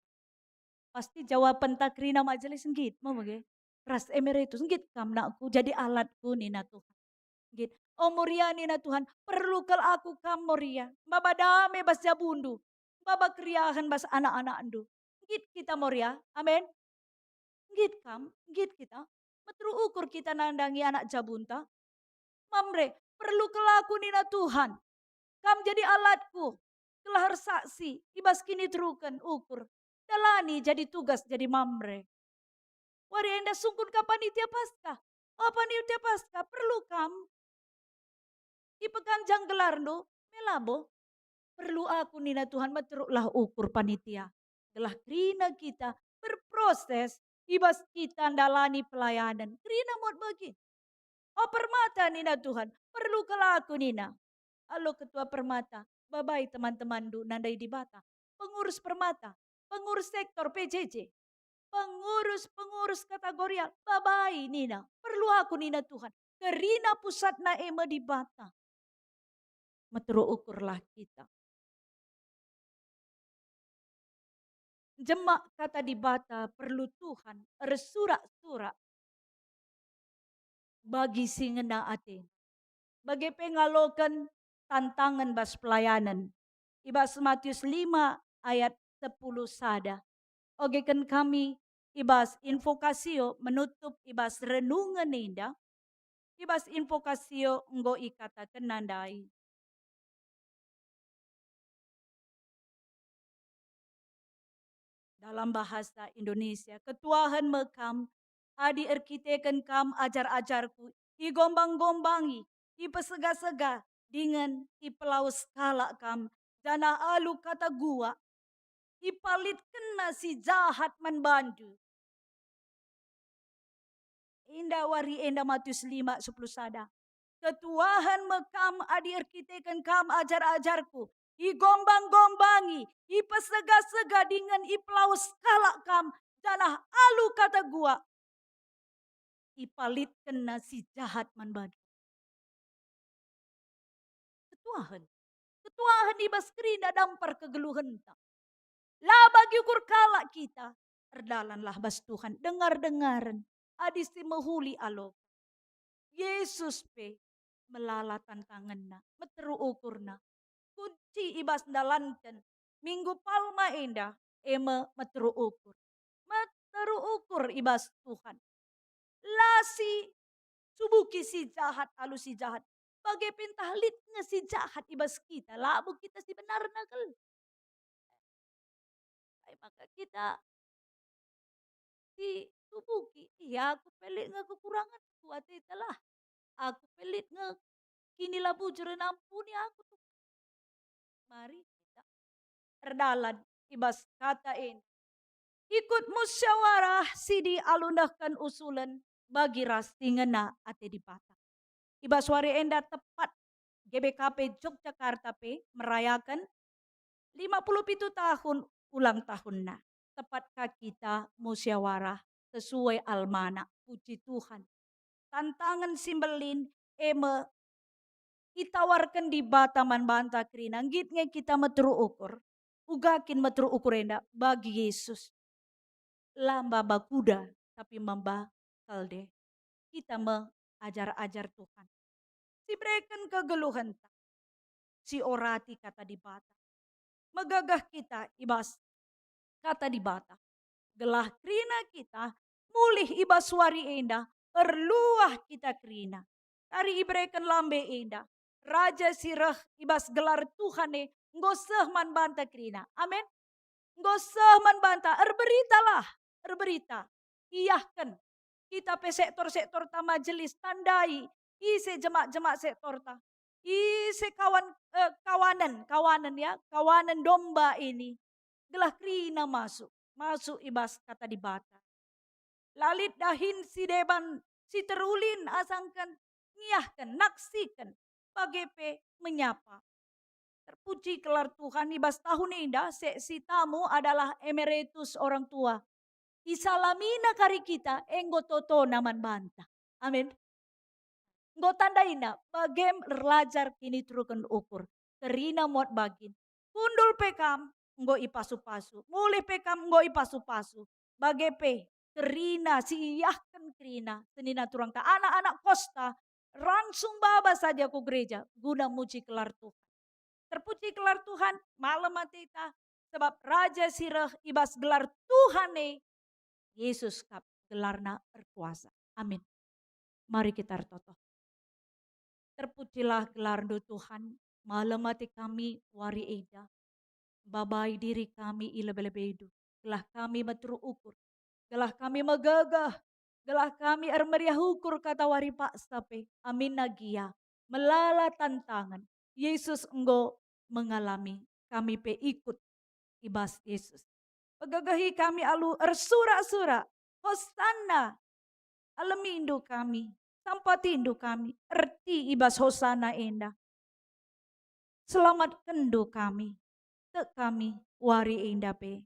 Pasti jawaban takrina majelis git. Mau bagi? Ras emeritus git kam nakku jadi alatku nina Tuhan. Git. Oh Moria nina Tuhan. Perlu kel aku kam Moria. Baba dame bas jabundu. Baba kriahan bas anak-anak andu. Git kita Moria. Amin. Git kam. Git kita. Metru ukur kita nandangi anak jabunta. Mamre, perlu kelaku nina Tuhan. Kam jadi alatku. Kelahar saksi. Ibas kini terukan ukur. Dalani jadi tugas jadi mamre. Wari enda sungkun ka panitia pasca. Oh panitia pasca perlu kam. Ipekanjang gelar do. Melabo. Perlu aku nina Tuhan meteruklah ukur panitia. Gelah krina kita berproses. Ibas kita dalani pelayanan. Krina mod bagi. Oh permata nina Tuhan. Perlu kelaku nina. Halo ketua permata. Babai teman-teman du nandai di bata. Pengurus permata. Pengurus sektor PJJ. Pengurus kategorial. Babai nina. Perlu aku nina Tuhan. Kerina pusat na ema di bata. Metero ukurlah kita. Jemak kata di bata perlu Tuhan. Ersurak-surak. Bagi singena ate. Bagi pengalokan tantangan bas pelayanan. Ibas Matius 5 ayat 10 sada. Ogekan kami ibas invokasio menutup ibas renungan indah. Ibas invokasio enggo ikatakan nandai. Dalam bahasa Indonesia, ketuahan mekam, adi erkiteken kam ajar-ajarku, igombang-gombangi, ipesega-sega, dengan ipelaus kalak kam, jana alu kata gua, ipalit kena si jahat manbandu. Indah wari enda Matius 5 10 sada. Ketuahan mekam adi erkiteken kam ajar-ajarku. Igombang-gombangi, ipesega-sega dengan ipelaus kalak kam. Janah alu kata gua. Ipalit kena si jahat manbadu. Ketuahan. Ketuahan ibas kerina dampar kegeluhan tak. Lah bagi ukur kalak kita. Erdalanlah bas Tuhan. Dengar-dengaran. Adis ti mehuli alo. Yesus pe melala tantanganna. Meteru ukurna. Kunci ibas dalankan. Minggu palma enda. Ema meteru ukur. Meteru ukur ibas Tuhan. Lasi subuki si jahat alu si jahat. Bagai pentalit nga si jahat ibas kita. Labu kita si benar nakal. Ay maka kita si subuki. Iya aku pelik nga kekurangan. Kuat itulah. Aku pelit nga. Kini labu jeren ampuni aku tuh. Mari kita erdalan ibas katain. Ikut musyawarah sidi alundahkan usulan bagi ras tingena ate di patah. Ibas wari enda tepat GBKP Yogyakarta P merayakan 57 tahun ulang tahunna. Tepatkah kita musyawarah sesuai almana. Puji Tuhan. Tantangan simbelin eme itawarkan di bataman banta krina. Ngitnya kita metru ukur. Ugakin metru ukur enda bagi Yesus. Lamba bakuda tapi mamba kalde. Kita mengajar-ajar Tuhan. Si berikan kegeluhan tak. Si orati kata di bata. Megagah kita ibas kata di bata. Gelah krina kita mulih ibas wari enda. Perluah kita krina. Dari ibrekan lambe enda. Raja sirah ibas gelar Tuhane ngoseh man banta krina. Amin. Ngoseh man banta. Erberitalah. Erberita. Iyahkan. Kita pe sektor-sektor ta majelis tandai. Ise jemak-jemak sektor ta. Ise kawanan ya. Kawanan domba ini. Gelah krina masuk. Masuk ibas kata di bata. Lalit dahin si deban si terulin asangkan ngiyahkan naksikan bagepe menyapa. Terpuji kelar Tuhan, ibas tahun indah, seksi tamu adalah emeritus orang tua. Isalamina kari kita, enggo toto naman banta. Amin. Nggo tandaina, bagem lajar kini truken ukur. Terina muat bagin. Kundul pekam, nggo ipasu-pasu. Mulai pekam, nggo ipasu-pasu. Bagepe, terina, siiyahkan kerina. Senina turang ka anak-anak kosta. Langsung baba saja ku gereja. Guna muji kelar Tuhan. Terpuji gelar Tuhan, malam matita. Sebab Raja Sirah ibas gelar Tuhan Yesus kap gelarna berkuasa. Amin. Mari kita toto. Terpujilah gelar Tuhan, malam mati kami wari eda. Babai diri kami ilebe-lebedu. Gelah kami matru ukur. Gelah kami megagah. Gelah kami meriah ukur kata wari pak sape. Amin nagia. Melala tantangan. Yesus enggo mengalami. Kami pe ikut ibas Yesus. Pegagahi kami alu ersura-sura. Hosana. Alamindo kami. Sampatindo kami. Erti ibas hosana enda. Selamat kendo kami. Tek kami wari enda pe.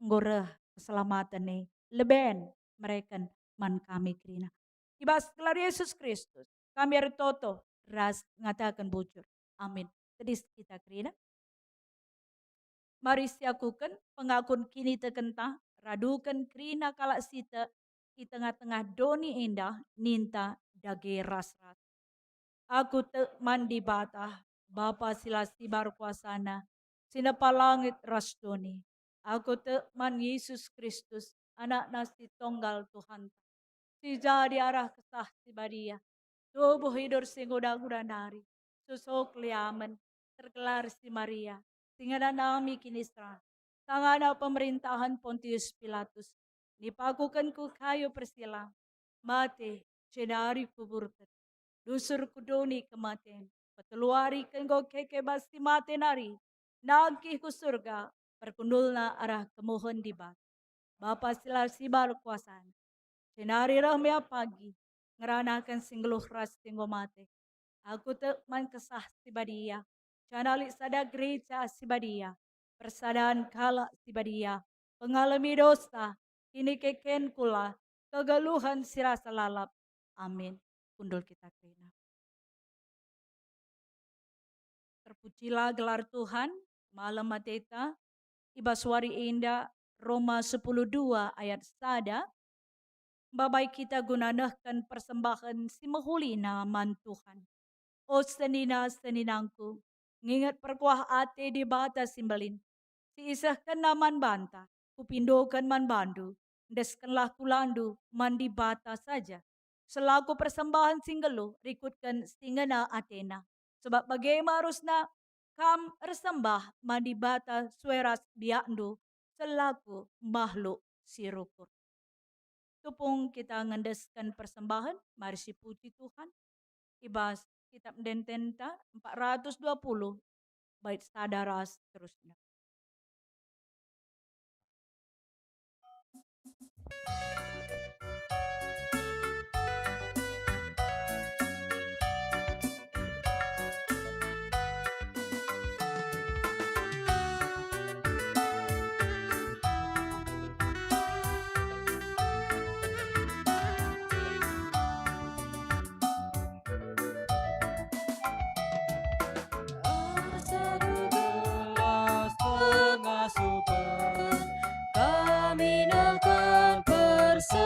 Ngoreh keselamatan leben mereka man kami krina. Ibas gelar Yesus Kristus. Kami ertoto ras ngatakan bujur. Amin. Tedis kita krina. Mari siakukan pengakun kini tekentah. Radukan krina kala sita. Di tengah-tengah doni indah. Ninta dage ras-ras. Aku te mandi batah. Bapa silasi baru kuasana. Sinapa langit ras doni. Aku te man Yesus Kristus. Anak nasi tonggal Tuhan. Si jadi arah kesah si badia. Tubuh hidur singgoda-goda nari. Susuk liamen. Tergelar si Maria. Tingada nami kinistra. Tangana pemerintahan Pontius Pilatus. Dipakukan ku kayu persilang. Mate. Cenari kuburkan. Dusur kudoni kematian. Peteluari kenggo keke basti mate nari. Nagih ku surga. Perkundulna arah kemohon di batu. Bapa silasi baru kuasaan. Cenari rahmea pagi. Ngeranakan singgeluh ras tinggo mate. Aku te man kesah si badia. Canali sada gereja si badia. Persadaan kala si badia. Pengalami dosa. Kini keken kula. Kegeluhan sirasa lalap. Amin. Kundul kita kena. Terpujilah gelar Tuhan. Malam mateta. Ibaswari indah. Roma 10:2 ayat sada. Babai kita gunanahkan persembahan si mahulina man Tuhan. O senina-seninangku, ngingat perkuah ate di bata simbalin. Si isahkan naman banta, kupindokan man bandu, deskanlah kulandu man di bata saja. Selaku persembahan singgelo, rikutkan singana Athena. Sebab bagaimana harusna kam resembah man di bata sueras biakndo, selaku makhluk sirukur. Tupung kita ngendeskan persembahan, mari si puji Tuhan. Ibas kitab Dententa 420 bait sadaras terusnya. Kami akan bersama.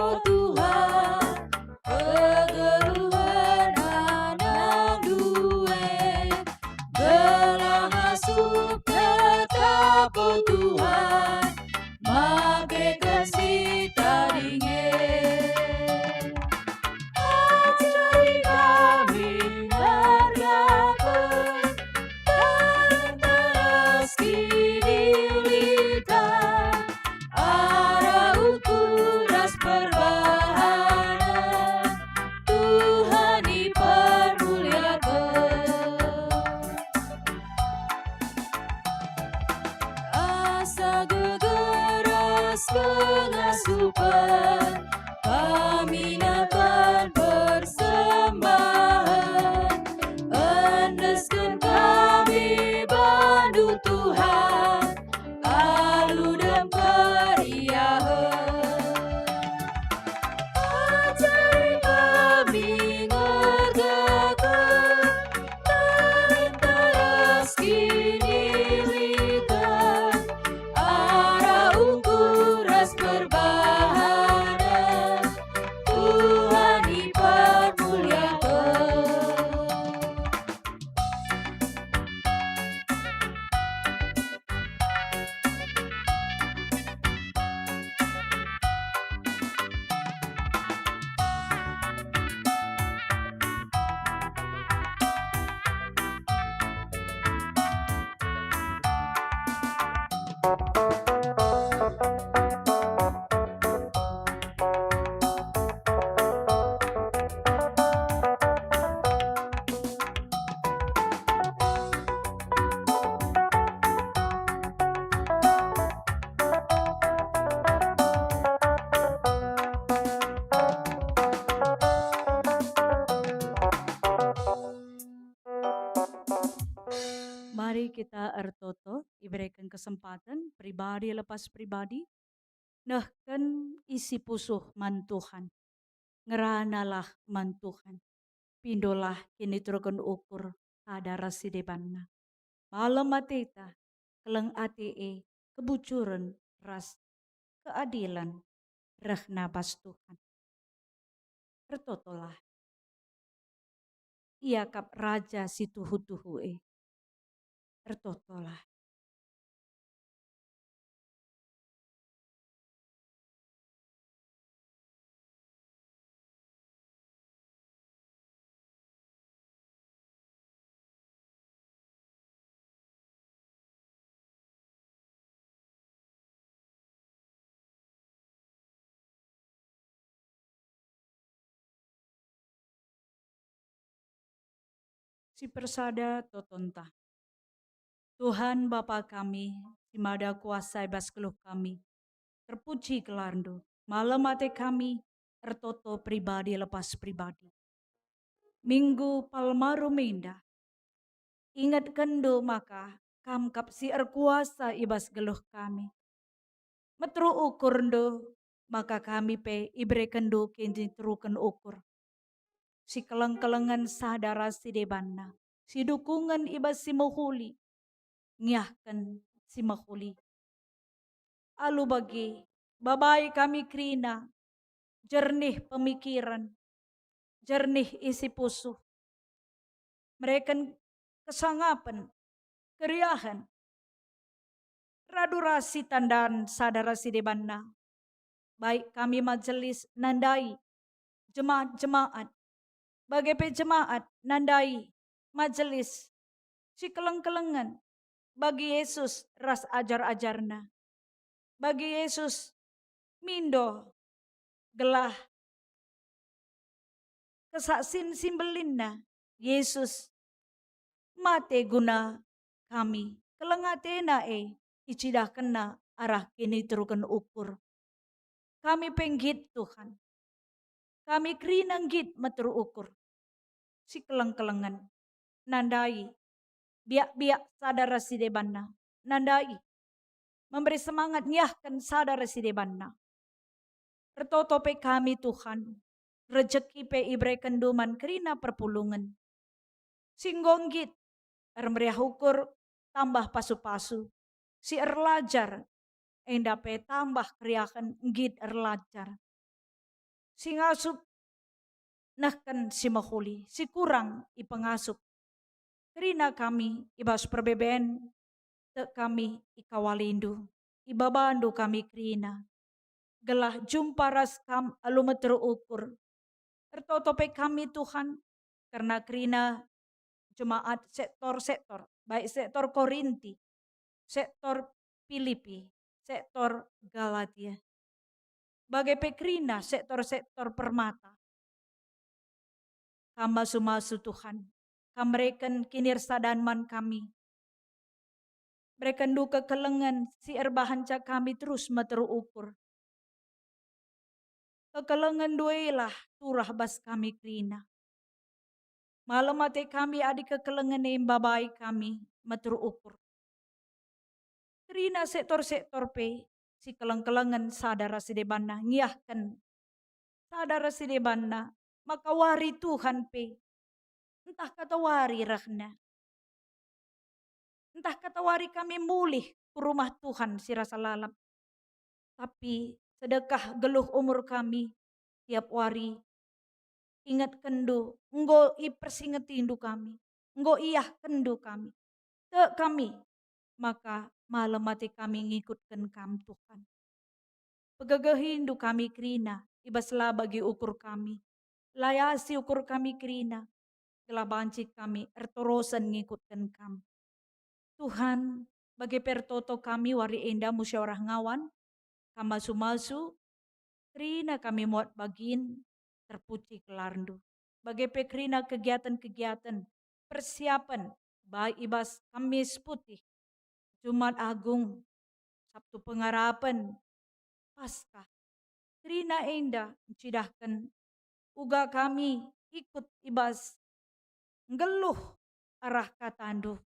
po Tuhan, kegeluhan anak duwe, gelah asup tetap po Tuhan, make kasih taringe. Ajari kami hargakan, dan terus kidilitan, arah ukuras perbahanan, Tuhan dipermuliakan. Asa gegeras pengasupan, kami akan persembahan, endeskan kami bandu Tuhan, alu dan periahan. Ajari kami ngergakan, dan terus kidilitan, arah ukuras perbahanan, Tuhan dipermuliakan. Mari kita ertoto, diberikan kesempatan pribadi lepas pribadi, nehken isi pusuh mantuhan, ngeranalah mantuhan, pindolah kini turun ukur sadara sidebanna. Malam mateta, keleng ate kebucuran ras keadilan, rehna bas Tuhan. Ertotolah, ia kap raja si tuhu-tuhu ertotolah. Si persada totonta. Tuhan Bapa kami, si mada kuasa bas keluh kami, terpuji kelarndo, malam ate kami, ertoto pribadi lepas pribadi. Minggu palmaru minda, ingat kendo maka, kam kap si erkuasa ibas geluh kami. Metru ukur ndo, maka kami pe ibre kendo kenji teruken ukur. Si keleng-kelengan sadara si debanna, si dukungan ibas si mohuli, nyahkan si mahuli. Alu bagi babai kami krina, jernih pemikiran, jernih isi pusuh. Mereka kesangapan, keriahan, radurasi tandaan sadara si debanna. Baik kami majelis nandai, jemaat-jemaat, bagai jemaat nandai, majelis, si keleng-kelengan, bagi Yesus ras ajar-ajarna. Bagi Yesus mindo gelah kesaksin simbelinna Yesus mate guna kami kelengatena icidah kena arah kini terukan ukur. Kami penggit Tuhan, kami kerinang git meteru ukur si keleng-kelengan nandai biak-biak sadara si debanna nandai memberi semangat nyahkan sadara si debanna. Ertotope kami Tuhan, rejeki pe ibre kenduman kerina perpulungan. Singgongit, meriah ukur tambah pasu-pasu. Si erlajar, enda pe tambah keriakan git erlajar. si ngasup nahkan si mahuli, si kurang ipangasup. Karina kami ibas perbeben, te kami ikawalindu, ibabandu kami krina. Gelah jumpa ras kam alumet terukur. Tertotope kami Tuhan, karena krina jemaat sektor-sektor, baik sektor Korinti, sektor Filipi, sektor Galatia. Bagai pekrina sektor-sektor permata. Kama sumasu Tuhan, kamreken kinirsadanman kami. Mereka duka kelengan si erbahanca kami terus materukur. Kekelengan duelah turah bas kami krina. Malam mate kami adik kekelengan babai kami materukur. Krina sektor-sektor pe si keleng-kelengan sadara sidebana ngiyahkan. Sadara sidebana makawari Tuhan pe. Entah kata wari rahna. Entah kata wari kami mulih ke rumah Tuhan si rasa lalap. Tapi sedekah geluh umur kami tiap wari. Ingat kendu, enggo ipersingetindu kami. Enggo iyah kendu kami. Te kami, maka malam mati kami ngikutkan kam Tuhan. Pegagahindu kami krina, ibaslah bagi ukur kami. Layasi ukur kami krina, gelah bancik kami ertorosan ngikutkan kam. Tuhan, bagi pertoto kami wari enda musyawarah ngawan, kamasu-masu, krina kami muat bagin, terpuji kelarndu. Bagi pekrina kegiatan-kegiatan, persiapan, baik ibas Kamis Putih, Jumat Agung, Sabtu Pengharapan, Paskah. Krina enda cidahkan uga kami ikut ibas ngeluh arah katandu.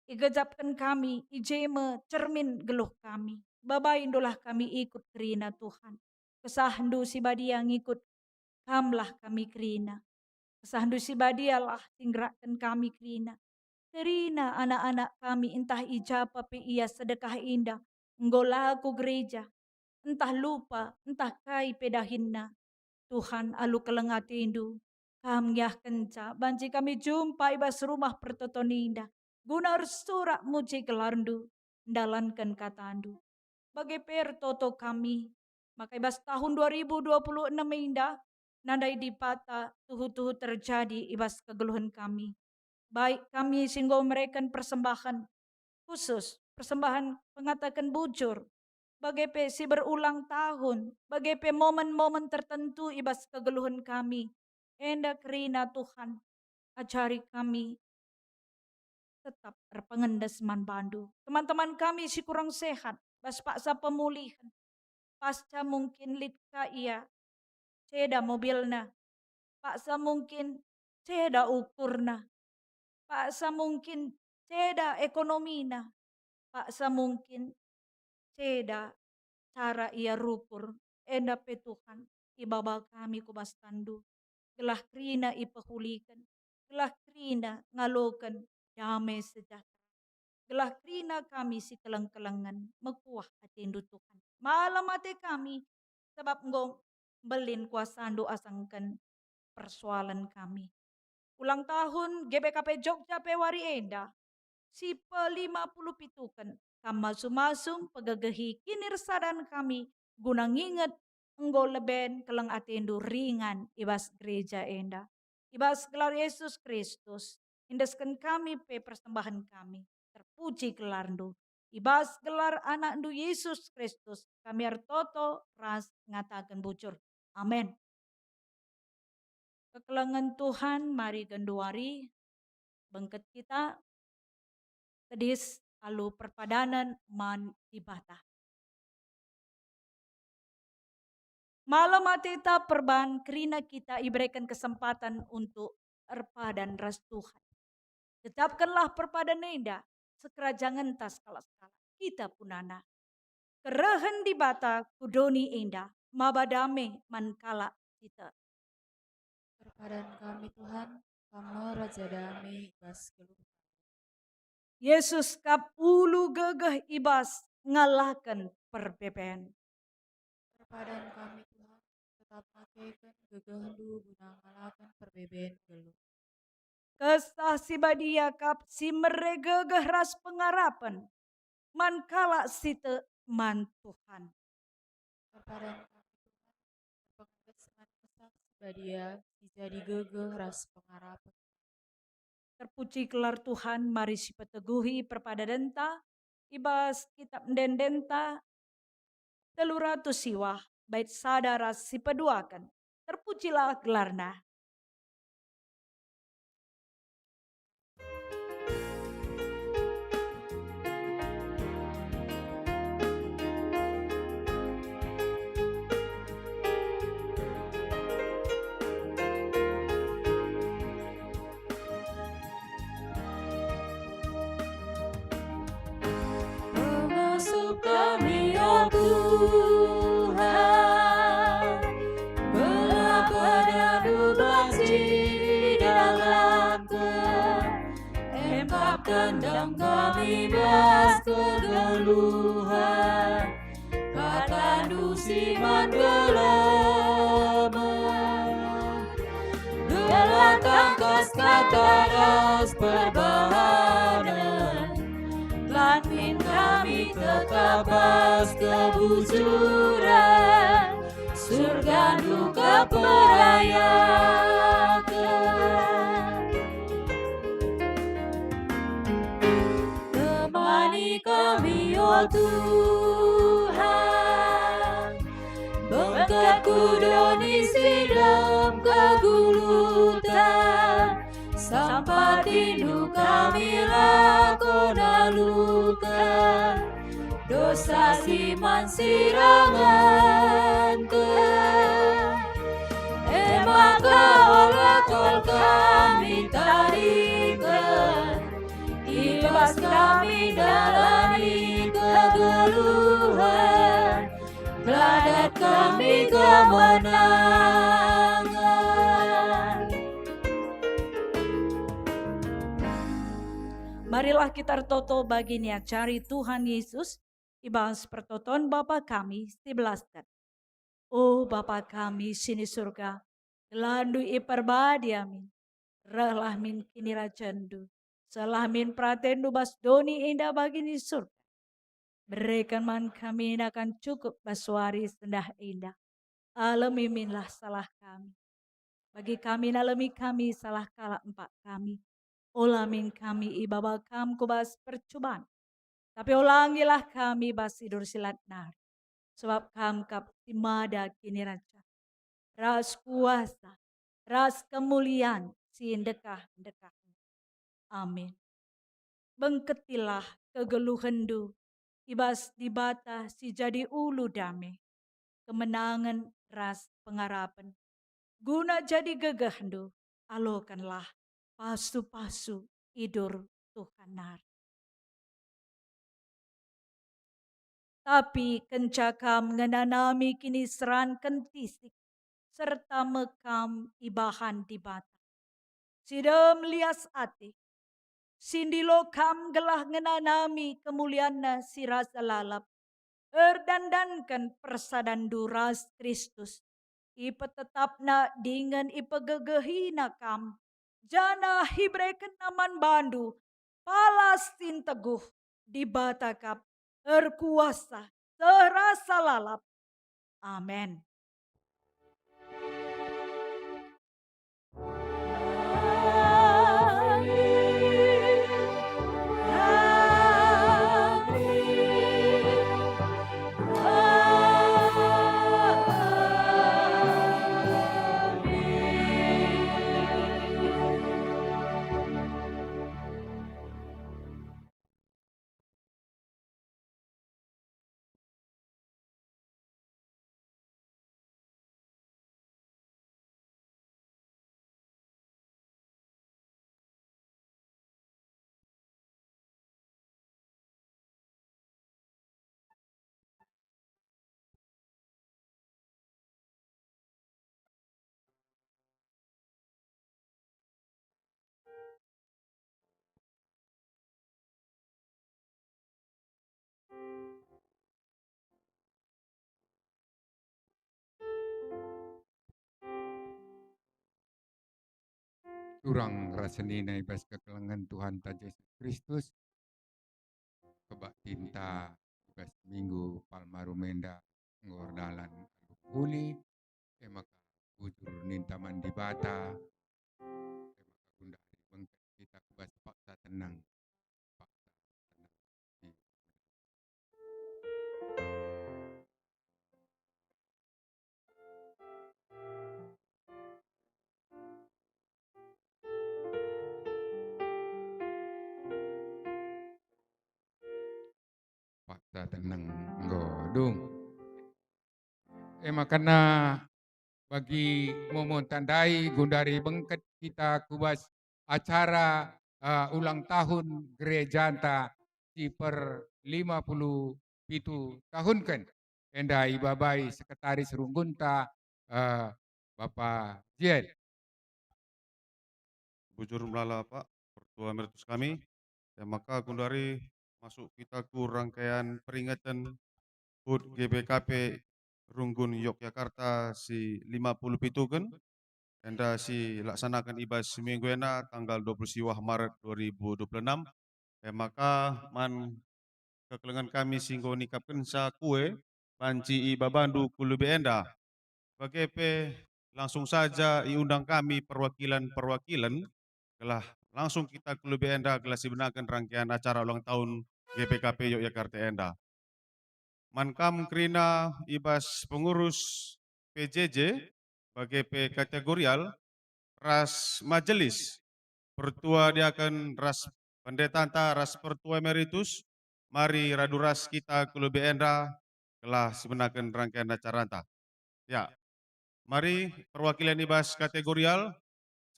Igajapkan kami, ijeme cermin geluh kami. Babaindolah kami ikut krina Tuhan. Kesahandu si badia ngikut kamlah kami krina. Kesahandu si badialah tinggrakan kami krina. Terina anak-anak kami entah ijapa pe ia sedekah indah. Nggolaku gereja. Entah lupa, entah kai pedahinna. Tuhan alu kelengatindu. Kamyah kenca, banci kami jumpa ibas rumah pertotoninda. Guna surak muci kelarndu, dalankan katandu. Bagai pertoto kami, maka ibas tahun 2026 indah, nandai di pata tuhu-tuhu terjadi ibas kegeluhan kami. Baik kami singgo mereka persembahan khusus, persembahan pengatakan bujur, bagai pe si berulang tahun, bagai pe momen-momen tertentu ibas kegeluhan kami. Enda kerina Tuhan, ajari kami tetap berpengendas man bandu. Teman-teman kami si kurang sehat, bas paksa pemulihan. Pasca mungkin litka ia, ceda mobilna. Paksa mungkin ceda ukurna. Paksa mungkin ceda ekonomina. Paksa mungkin ceda cara ia rukur. Enda pe Tuhan, ibaba kami kubas tandu. Gelah krina ipahulikan. Gelah krina ngalokan damai sejahtera. Gelah krina kami si keleng-kelengan mekuah atindu Tuhan. Malam mati kami sebab ngom belin kuasandu asangkan persoalan kami. Ulang tahun GBKP Jogja pewari enda si pe-50 pitukan kamasu-masum pegagahi kinirsadan kami guna nginget enggo leben keleng atindu ringan ibas gereja enda. Ibas gelar Yesus Kristus. Indeskan kami pe persembahan kami. Terpuji gelarndu. Ibas gelar anak ndu Yesus Kristus. Kami artoto ras ngatakan bujur. Amin. Kekelengan Tuhan mari genduari. Bengket kita. Tedis alu perpadanan man ibata. Malam matita perban kerina kita iberikan kesempatan untuk erpadan ras Tuhan. Tetapkanlah perpadan enda sekerajangan tas kala-kala kita punana. Kerehen di bata kudoni enda mabadame mankala kita. Perpadan kami Tuhan, kamu Raja Damai bas keluh. Yesus kapulu gegah ibas ngalahkan perbeben. Perpadan kami Tuhan, tetap makaikan gegehendu guna ngalakan perbebaan geluh. Kesah si badia kap si meregegeh ras pengarapan. Mankala si te man Tuhan. Kepada kami Tuhan, pengeseman kesah sebadia dijadi gegeh ras pengarapan. Terpuji kelar Tuhan, mari si peteguhi perpada denta, ibas kitab dendenta, 300 siwah, bait sadara si peduakan. Terpujilah gelarna. Pengasuh kami, oh Tuhan, belah badan ubah di dalam keempat kendang kami bas kegeluhan, kata dusiman gelaman, gelah tangkas kata ras perbahanan, Latin kami tetap bas kebujuran, surga duka perayakan. Temani kami, oh Tuhan, bengkat kudoni sidam kegulutan, sampai tindu kami lakona luka, dosa siman sirangan ke, maka olah kol kami tarikan, ibas kami dalami kegeluhan, geladat kami kemenangan. Marilah kita toto baginya cari Tuhan Yesus, ibas pertoton Bapa kami sebelaskan. Oh Bapa kami sini surga, gelandu iperbadi amin. Rahlah min kini rajandu, salah min pratendu bas doni indah bagini surga. Berikan man kami akan cukup baswari sendah indah. Alami minlah salah kami. Bagi kami nalami kami salah kala empat kami. Olamin kami ibaba kam kubas percobaan. Tapi ulangilah kami bas tidur silat nar. Sebab kam kap timada kini raja. Ras kuasa, ras kemuliaan si dekah. Amin. Bengketilah kegeluhendu. Ibas dibata si jadi ulu damai. Kemenangan ras pengarapan. Guna jadi gegehendu. Alokanlah pasu-pasu idur Tuhan nar. Tapi kencakam ngenanami kini seran kentisik, serta mekam ibahan di bata. Sidem lias ati, sindilo kam gelah ngenanami kemuliaan si rasa lalap, erdandankan persadan duras Kristus, ipe tetapna dengan ipe gegehina kam, jana hibreken naman bandu, Palestin teguh di batakap berkuasa serasa lalap. Amin. turang rasenina ibas kekelengan Tuhan ta Yesus Kristus kebak tinta ibas minggu palmarumenda ngordalan huli maka bujur ninta mandi bata maka gundari bengket kita kebas paksa tenang paksa tenang di paksa tenang godung makana bagi memontandai gundari bengket kita kubas acara ulang tahun gereja anta si per 57 tahun kan enda ibabai sekretaris runggunta Bapak Jiel. Bujur melala Pak, Pertua Emeritus kami, maka gundari masuk kita ku rangkaian peringatan HUT GBKP Runggun Yogyakarta si 57 kan, enda si laksanakan ibas seminggu ena tanggal 20 Maret 2026, maka man kekelengan kami singgo nikapkan sa kue banci babandu kulubi enda, bagaimana langsung saja iundang kami perwakilan-perwakilan telah langsung kita ke lebih enda kelas sebenarkan rangkaian acara ulang tahun GPKP Yogyakarta enda. Mankam krina ibas pengurus PJJ bagi P kategorial ras majelis pertua dia akan ras pendeta anta ras pertua emeritus mari raduras kita ke lebih enda telah sebenarkan rangkaian acara anta. Ya, mari perwakilan ibas kategorial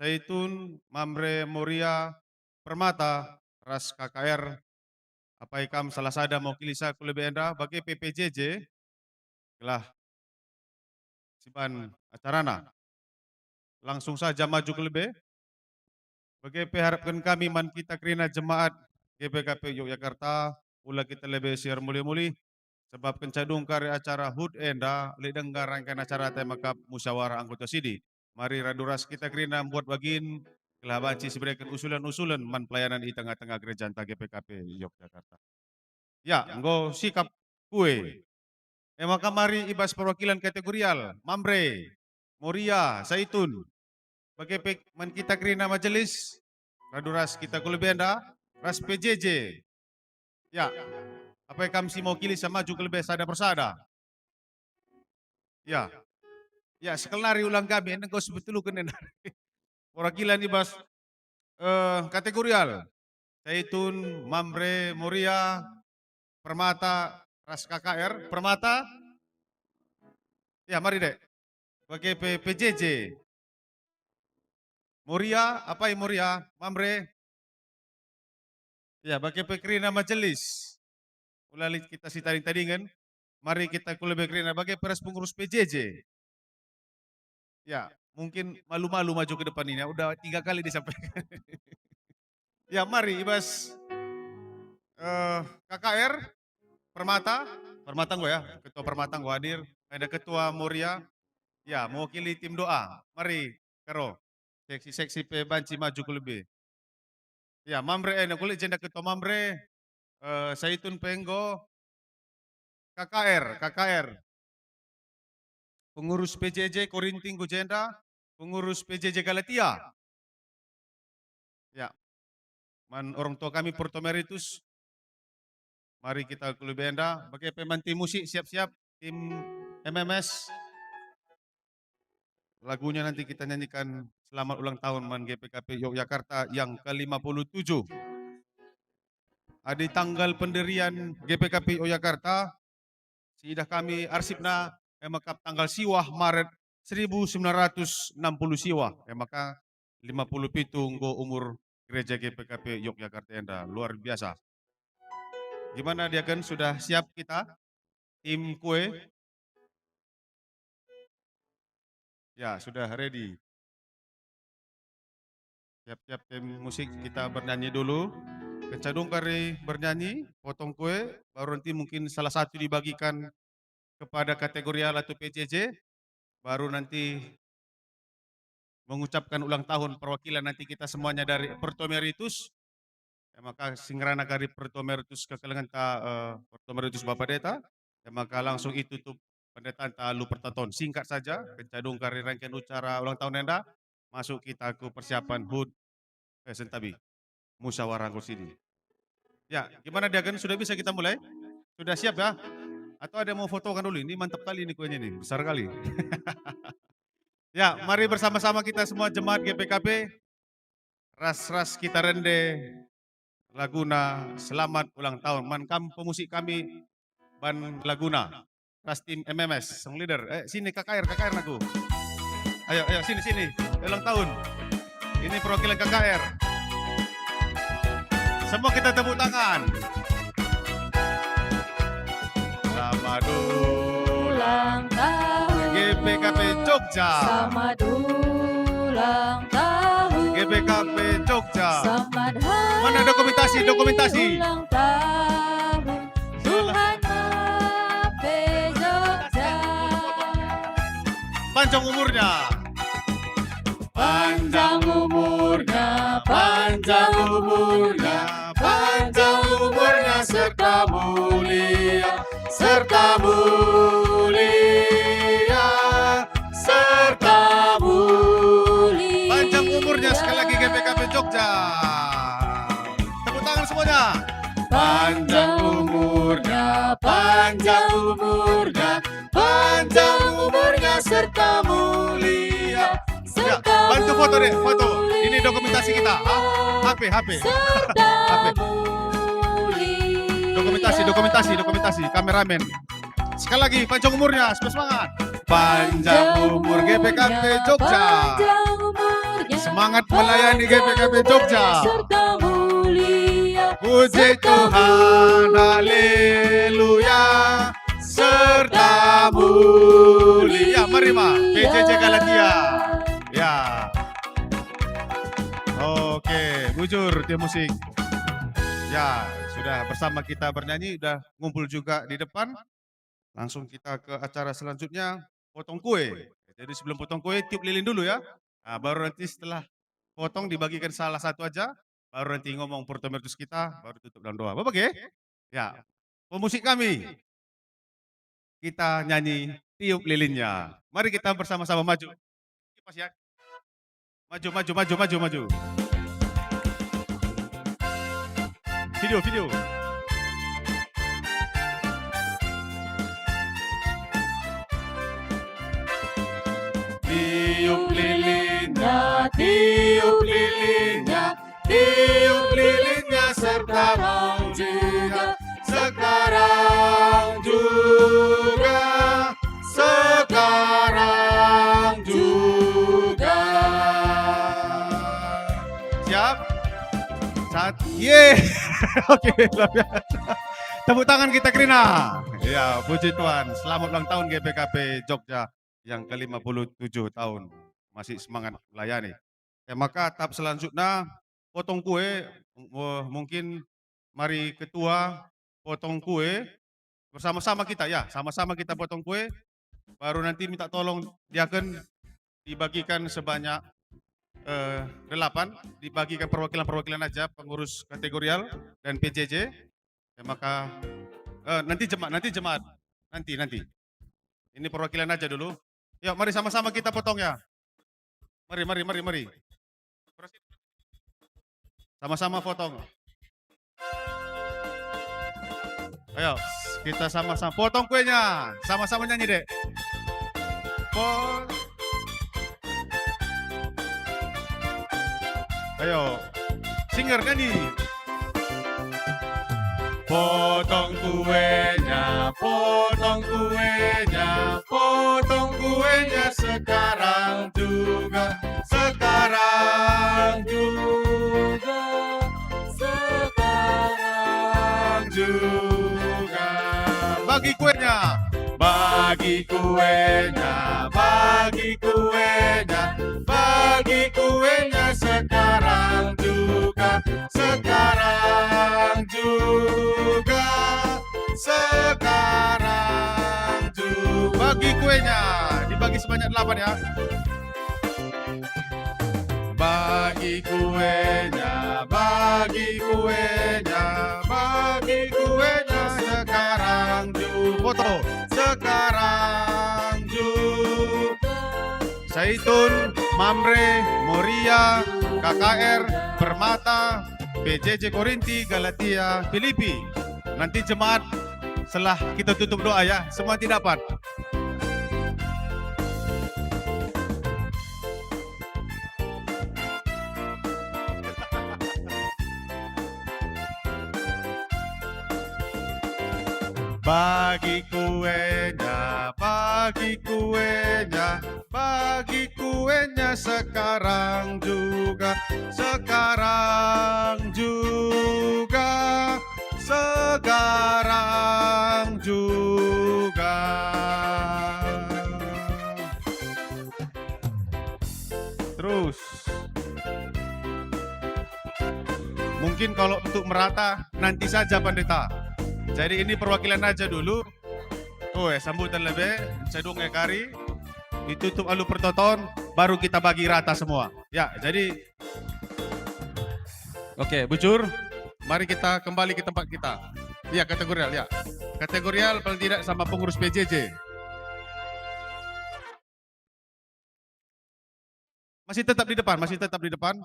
Zaitun, Mamre, Moria, Permata, Ras KKR, apa ikam salah sada mau kilisa kulebe enda bagi PPJJ, telah sipan acarana. Langsung saja maju ke lebih. Bagi harapkan kami man kita kerina jemaat GPKP Yogyakarta, pula kita lebih siar muli-muli, sebab kencadung kari acara HUT enda, lidenggar rangkaian acara temakap musyawarah anggota sidi. Mari raduras kita kerina buat bagin telah banci seberikan usulan-usulan man pelayanan di tengah-tengah gereja anta GPKP Yogyakarta. Ya, engko sikap kue. Maka mari ibas perwakilan kategorial, Mamre, Moria, Zaitun. Bagi man kita kerina majelis, raduras kita kulebenda, ras PJJ. Ya, apa yang kami mau kilih sama maju lebih sada persada. Ya, ya sekelari ulang kami, kau sebetulnya kena perwakilan ibas kategorial. Zaitun, Mamre, Moria, Permata, Ras KKR, Permata. Ya, mari dek. Bagi PJJ. Moria, apa yang Moria? Mamre. Ya, bagi pekrina majelis. Ulali kita si tading-tadingan. Mari kita kulebe krina bagi peras pengurus PJJ. Ya, mungkin malu-malu maju ke depan ini. Udah 3 kali disampaikan. Ya, mari ibas KKR, Permata gue ya, ketua Permata gue hadir. Ada ketua Moria, ya mewakili tim doa. Mari, karo, seksi-seksi banci maju ke lebih. Ya, Mamre, kulit jenda ketua Mamre, Zaitun Penggo, KKR. Pengurus PJJ Korinting Gujenda, pengurus PJJ Galatia. Ya, man orang tua kami Porto Meritus. Mari kita ke lebih enda. Bagi pemain tim musik siap-siap, tim MMS. Lagunya nanti kita nyanyikan selamat ulang tahun Man GPKP Yogyakarta yang ke-57. Ada tanggal pendirian GPKP Yogyakarta, sudah kami arsipna, maka tanggal siwah Maret 1960 siwah, maka 57 umur gereja GPKP Yogyakarta enda, luar biasa. Gimana dia kan sudah siap kita, tim kue? Ya, sudah ready. Siap-siap tim musik kita bernyanyi dulu. Kecadung kari bernyanyi, potong kue, baru nanti mungkin salah satu dibagikan kepada kategorial atau PJJ, baru nanti mengucapkan ulang tahun perwakilan nanti kita semuanya dari Porto Meritus. Ya, maka singrana kari Porto Meritus kekelengan ta Porto Meritus Bapak Deta. Ya, maka langsung itu tuh pendetaan ta lu pertaton. Singkat saja, kencadung kari rangkaian ucara ulang tahun Enda. Masuk kita ke persiapan HUT Sentabi. Musyawarah Kursi. Ya, gimana dia kan sudah bisa kita mulai? Sudah siap ya? Atau ada yang mau fotokan dulu? Ini mantap kali ini kuenya nih, besar kali. Ya, mari bersama-sama kita semua jemaat GPKP. Ras-ras kita rende Laguna, selamat ulang tahun. Mankam pemusik kami Ban Laguna. Ras tim MMS, sang leader. Sini KKR aku. Ayo sini. Ulang tahun. Ini perwakilan KKR. Semua kita tepuk tangan. Selamat Ulang tahun GPKP Jogja. Selamat ulang tahun GPKP Jogja. Selamat hari Mana dokumentasi? ulang tahun Tuhan Mape Jogja. Panjang umurnya. Panjang umurnya, panjang umurnya, panjang umurnya serta mulia, serta mulia, serta mulia. Panjang umurnya sekali lagi GPKP Jogja. Tepuk tangan semuanya. Panjang umurnya, panjang umurnya, panjang umurnya serta mulia, Ya, serta bantu foto deh, foto. mulia, Ini dokumentasi kita. HP. serta HP. mulia. Dokumentasi, kameramen. Sekali lagi, panjang umurnya, semangat. Panjang umur GPKP Jogja. Panjang umurnya, Semangat melayani GPKP Jogja. serta mulia, Puji Tuhan, haleluya, serta mulia. Mari Ma, PJJ Galatia. Ya. Oke, bujur tim musik. Ya, sudah bersama kita bernyanyi, udah ngumpul juga di depan. Langsung kita ke acara selanjutnya, potong kue. Jadi sebelum potong kue, tiup lilin dulu ya. Nah, baru nanti setelah potong dibagikan salah satu aja. Baru nanti ngomong Porto Meritus kita, baru tutup dalam doa. Bapak ya? Ya, pemusik kami. Kita nyanyi tiup lilinnya. Mari kita bersama-sama maju. Kipas ya. Maju. Video. Tiup lilinnya, tiup lilinnya, tiup lilinnya sekarang juga, sekarang juga, sekarang juga. Siap? Oke, luar biasa. Tepuk tangan kita Krina. Ya, puji Tuhan. Selamat ulang tahun GPKP Jogja yang ke-57 tahun. Masih semangat melayani. Ya, maka tahap selanjutnya potong kue. Mungkin mari ketua potong kue bersama-sama kita ya. Sama-sama kita potong kue. Baru nanti minta tolong dia akan dibagikan sebanyak 8, dibagikan perwakilan-perwakilan aja, pengurus kategorial dan PJJ. Ya, maka nanti jemaat. Nanti. Ini perwakilan aja dulu. Yuk, mari sama-sama kita potong ya. Mari. Sama-sama potong. Ayo, kita sama-sama potong kuenya. Sama-sama nyanyi, Dek. Ayo, singer nyanyi. Potong kuenya, potong kuenya, potong kuenya sekarang juga, sekarang juga, sekarang juga. Bagi kuenya, bagi kuenya, bagi kuenya, bagi kuenya sekarang juga, sekarang juga, sekarang juga. Bagi kuenya, dibagi sebanyak 8 ya. bagi kuenya, bagi kuenya, bagi kuenya sekarang juga. Foto sekarang juga. Zaitun, Mamre, Moria, KKR, Permata, PJJ Korinti, Galatia, Filipi. Nanti jemaat setelah kita tutup doa ya, semua tidak dapat. Bagi kuenya, bagi kuenya, bagi kuenya sekarang juga, sekarang juga, sekarang juga. Terus, mungkin kalau untuk merata nanti saja pendeta. Jadi ini perwakilan aja dulu. Sambutan lebih, cedung kari, ditutup alu pertoton, baru kita bagi rata semua. Ya, jadi oke, bujur. Mari kita kembali ke tempat kita. Ya, kategorial ya. Kategorial paling tidak sama pengurus PJJ. Masih tetap di depan, masih tetap di depan.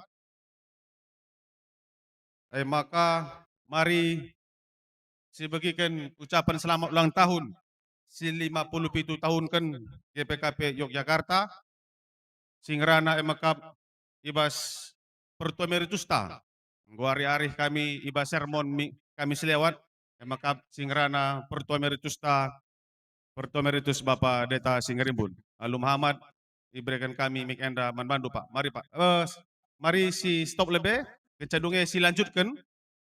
Maka mari sebagikan ucapan selamat ulang tahun si 57 tahun kan GPKP Yogyakarta singrana emakap ibas pertua meritus ta guari arih kami ibas sermon kami selewat emakap singrana pertua meritus ta pertua meritus Bapak Deta Singerimbun Alu Muhammad diberikan kami mik enda manbandu Pak. Mari Pak. Mari si stop lebih kecadungnya si lanjutkan.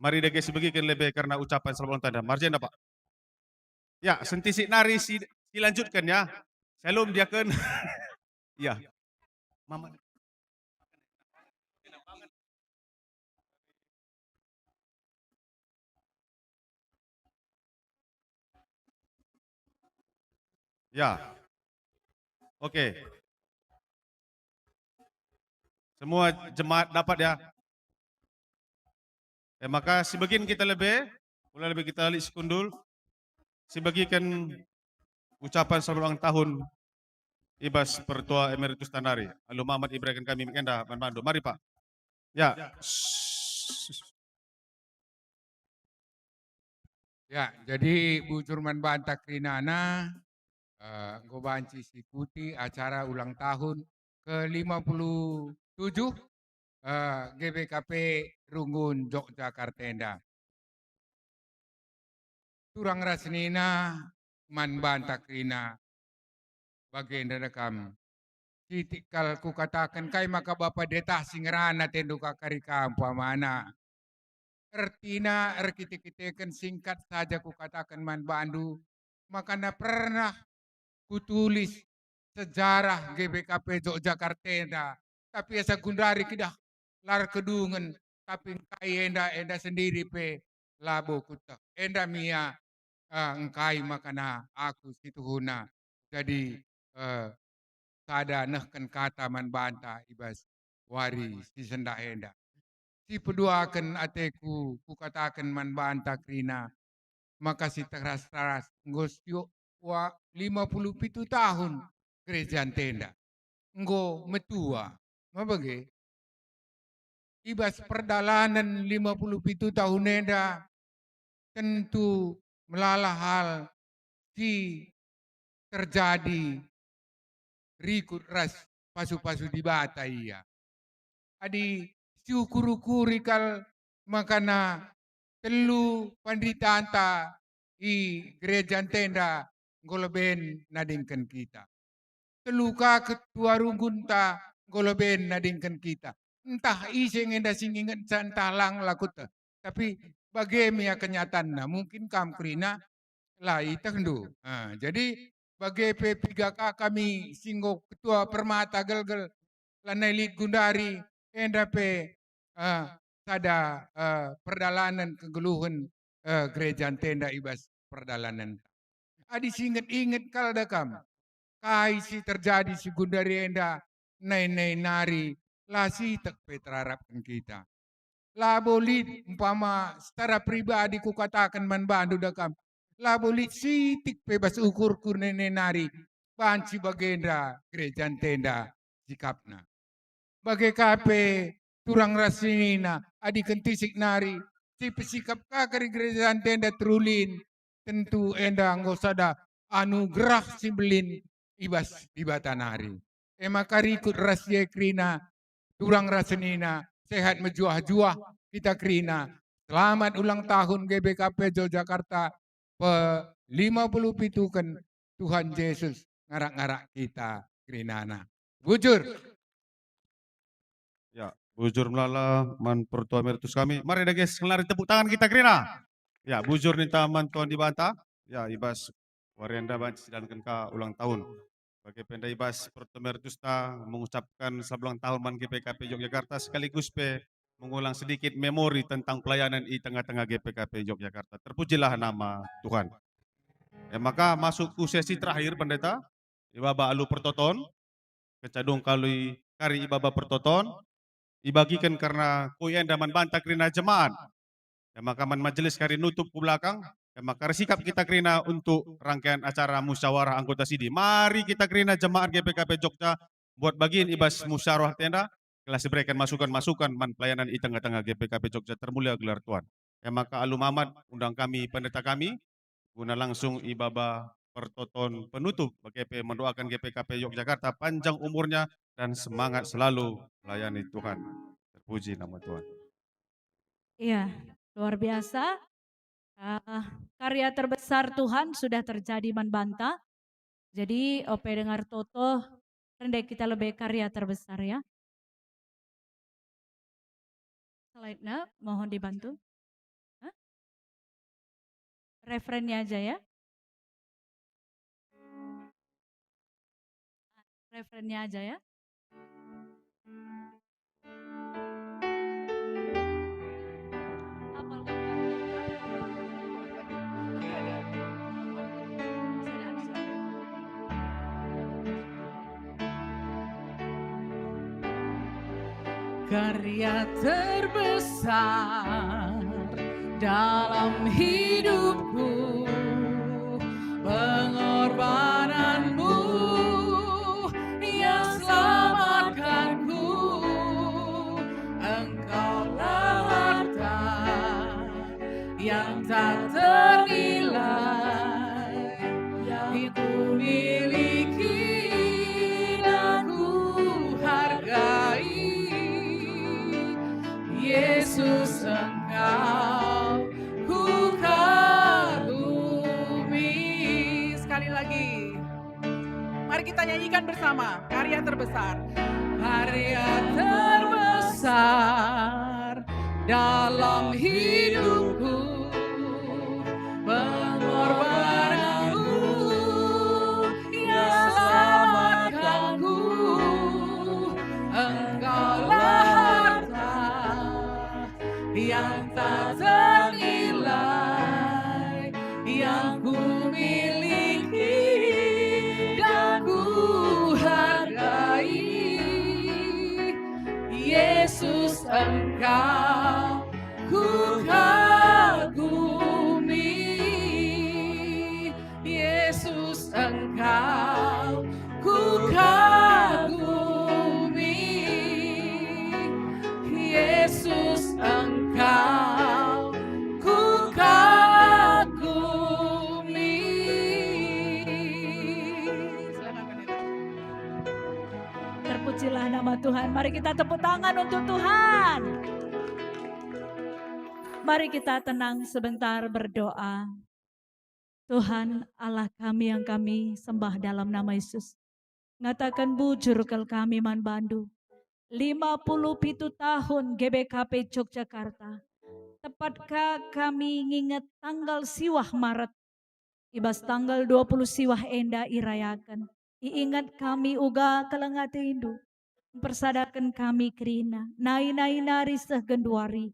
Mari dege sebagikan lebih karena ucapan selamat ulang tahun. Marjana Pak. Ya, sentisik nari dilanjutkan ya. Salam dia kan. Ya. Mama. Ya. Oke. Semua jemaat dapat ya. Maka sebagian kita lebih kita alik sekundul. Sebagikan ucapan selamat ulang tahun Ibas Pertua Emeritus Tanari. Alu Muhammad Ibrahim kami mengendah manbandu. Mari Pak. Ya. Ya, jadi Bu Jurman Bantak Rinana Gobanci ikuti acara ulang tahun ke-57 GBKP Runggun Yogyakarta. Turang rasnina man Bantak Rina bagian rekam. Titikal ku katakan kai maka Bapak Deta Singrana tenduka karika umpamana. Ertina erkitik-kitikan singkat saja ku katakan man Bandu. Maka na pernah kutulis sejarah GBKP Yogyakarta. Tapi asa gundari kidah lar kedungan. Tapi kai enda sendiri pe labo kutak. Enda mia engkai makana aku situ huna. Jadi sada nehken kata man banta ibas wari si senda enda. Si peduakan ateku ku katakan man banta krina. Maka si teras-teras ngosyo wa 57 tahun gereja tenda. Nggo metua. Mabage? Ibas perdalanan 57 tahun enda tentu melalah hal si terjadi rikut ras pasu-pasu di bata iya. Adi si ukur-ukuri kal makana telu penderitaan ta i gereja tenda goleben nadingkan kita. Teluka ketua runggun ta goleben nadingkan kita. Entah iseng enda singingan entah lang lakut. Tapi bagaimana kenyataannya mungkin kamkrina lah itu. Jadi bagi P3K kami singgo ketua Permata Gelgel lanailit gundari enda pe sada perdalanan kegeluhan gereja tenda ibas perdalanan. Adi singet-inget kalda kam. Kai si terjadi si gundari enda nai nari lasi tak peterarapkan kita. Labolit umpama secara pribadi ku katakan man bandu dakam. Labolit sitik bebas ukur kurne nari banci bagenda gereja tenda sikapna. Bagai kape turang rasinina adi kentisik nari si pesikap kakari gereja tenda terulin tentu enda ngosada anugerah sibelin ibas ibata nari. Ema karikut rasye krina turang rasenina sehat mejuah-juah kita krina. Selamat ulang tahun GBKP Yogyakarta pe 57 kan Tuhan Yesus ngarak-ngarak kita krinana. Bujur. Ya, bujur melala man pertua meritus kami. Mari dah guys, kelari tepuk tangan kita krina. Ya, bujur ni taman tuan dibanta. Ya, ibas warianda banci dan ka ulang tahun. Bagi penda ibas pertua meritus ta mengucapkan selamat ulang tahun man GPKP Yogyakarta sekaligus mengulang sedikit memori tentang pelayanan di tengah-tengah GPKP Yogyakarta. Terpujilah nama Tuhan. Maka masuk ke sesi terakhir pendeta. Ibaba alu pertoton. Kecadung kalui kari ibaba pertoton. Dibagikan karena kuyen daman bantah krina jemaat. Maka man majelis kari nutup ke belakang. Maka sikap kita krina untuk rangkaian acara musyawarah anggota sidi. Mari kita krina jemaat GPKP Jogja buat bagian ibas musyawarah tenda. Kelas berikan masukan-masukan man pelayanan di tengah-tengah GPKP Jogja termulia gelar Tuhan. Maka alum amat undang kami pendeta kami guna langsung ibaba pertoton penutup BGP mendoakan GPKP Yogyakarta panjang umurnya dan semangat selalu melayani Tuhan. Terpuji nama Tuhan. Iya, luar biasa. Karya terbesar Tuhan sudah terjadi membantah. Jadi OP dengar Toto, rendek kita lebih karya terbesar ya. Slide-nya mohon dibantu. Referennya aja ya. Referennya aja ya. Karya terbesar dalam hidupku, pengorbananmu yang selamatkanku, engkaulah harta yang tak ternilai yang ku miliki dan ku hargai. Yesus engkau ku kagumi. Sekali lagi, mari kita nyanyikan bersama karya terbesar. Karya terbesar dalam hidupku, pengorbananmu yang selamatkanku, engkaulah yang tak ternilai yang ku miliki dan ku hargai. Yesus engkau ku kagumi. Yesus engkau ku kagumi. Yesus engkau ku kagumi. Terpujilah nama Tuhan. Mari kita tepuk tangan untuk Tuhan. Mari kita tenang sebentar berdoa. Tuhan Allah kami yang kami sembah dalam nama Yesus. Ngatakan bujur kel kami man bandu. 57 tahun GBKP Yogyakarta. Tepatkah kami nginget tanggal siwah Maret. Ibas tanggal 20 siwah enda irayakan. Iingat kami uga kelengat indu. Persadakan kami krina. Nai-nai nari segenduari.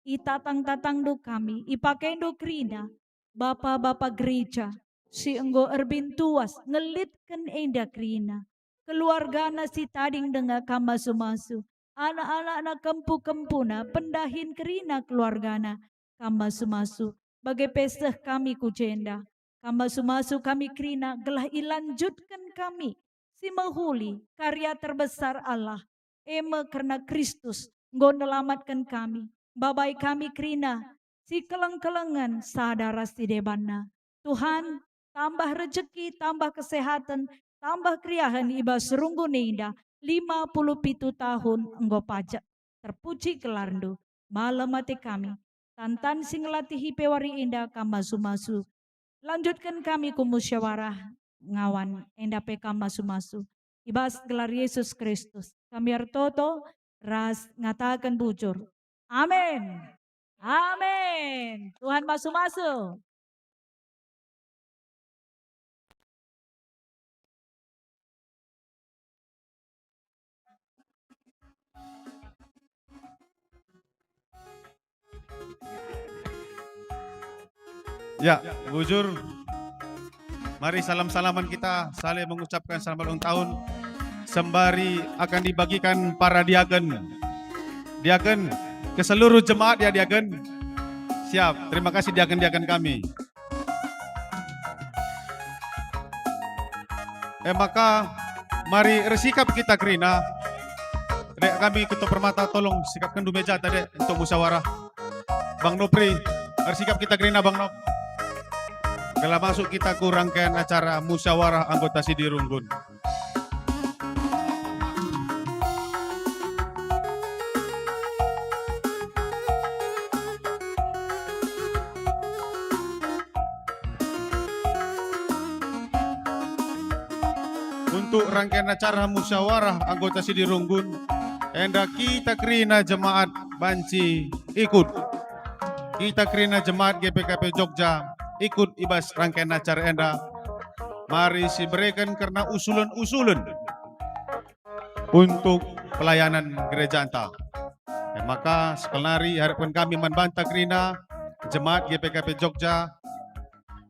Itatang-tatang do kami. Ipakendo krina. Bapak-bapak gereja. Si enggo erbin tuas. Ngelitkan enda krina. Keluarga nasi tading dengan kamasu-masu. anak-anak na kempu-kempuna, pendahin kerina keluargana, kamba sumasu, bagai pesah kami kujenda, kamba sumasu kami kerina, gelah ilanjutkan kami, si mahuli, karya terbesar Allah, eme karena Kristus, ngonelamatkan kami, babai kami kerina, si keleng-kelengan sadara si debana. Tuhan, tambah rezeki, tambah kesehatan, tambah kriahan iba serunggu indah, 57 tahun engkau pajak, terpuji kelarndo, malam mati kami, tantan sing latihi pewari indah kamasu-masu, lanjutkan kami ku musyawarah ngawan indah pe kamasu-masu, ibas gelar Yesus Kristus, kami artoto, ras ngatakan bujur, amin, amin, Tuhan masuk-masuk. Ya, bujur. Mari salam-salaman kita saling mengucapkan selamat ulang tahun. Sembari akan dibagikan para diaken. Diaken ke seluruh jemaat ya diaken. Siap, terima kasih diaken-diaken kami. Maka mari resikap kita kerina. Dek kami ketua permata tolong sikapkan dua meja tadi untuk musyawarah. Bang Nopri, resikap kita kerina Bang Nop. Kalau masuk kita ku rangkaian acara musyawarah anggota Sidi Runggun. Untuk rangkaian acara musyawarah anggota Sidi Runggun, hendak kita kerina jemaat Banci ikut. Kita kerina jemaat GPKP Jogja ikut ibas rangkaian acara enda. Mari si berikan karena usulan-usulan untuk pelayanan gereja anta. Dan maka sekelari harapan kami membantah kerina jemaat GPKP Jogja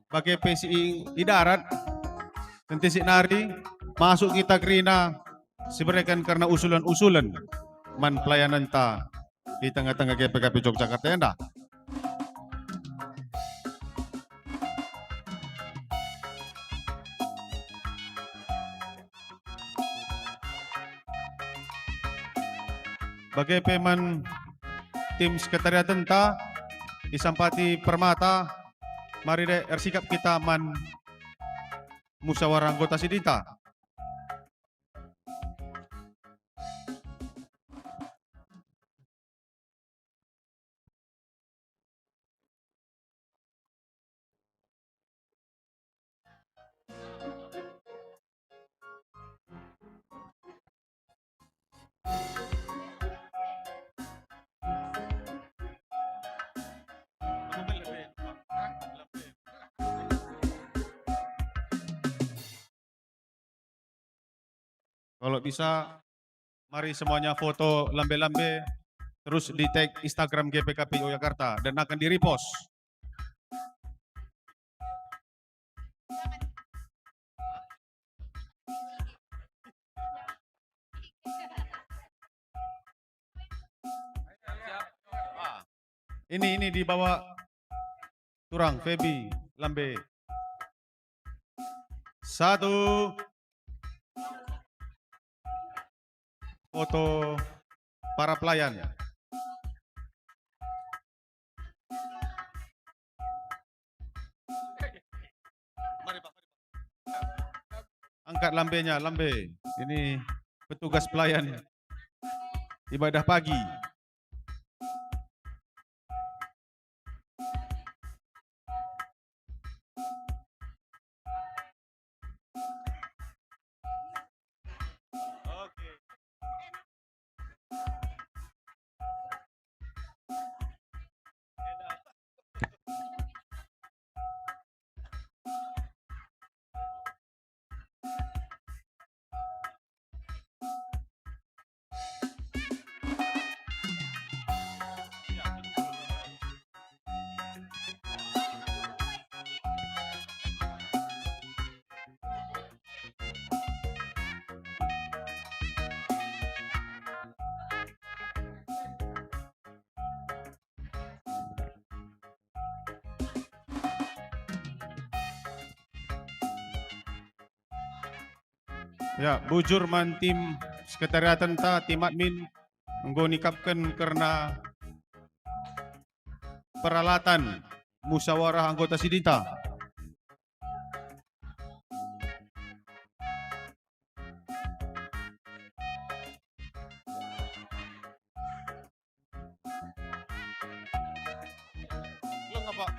bagi PCI idarat nanti si nari masuk kita kerina si berikan karena usulan-usulan man pelayanan ta di tengah-tengah GPKP Yogyakarta enda. Bagai peman tim sekretariat tenta disampati permata, mari dek ersikap kita man musyawarah anggota sidita. Kalau bisa, mari semuanya foto lambe-lambe, terus di tag Instagram GPKP Yogyakarta dan akan di repost. Ini dibawa Turang, Febi, Lambe. 1. Foto para pelayan. Angkat lambenya, lambe. Ini petugas pelayan ibadah pagi. Ya, bujur man tim sekretariatan ta tim admin nggo nikapkan karena peralatan musyawarah anggota sidita. Lengkap, Pak.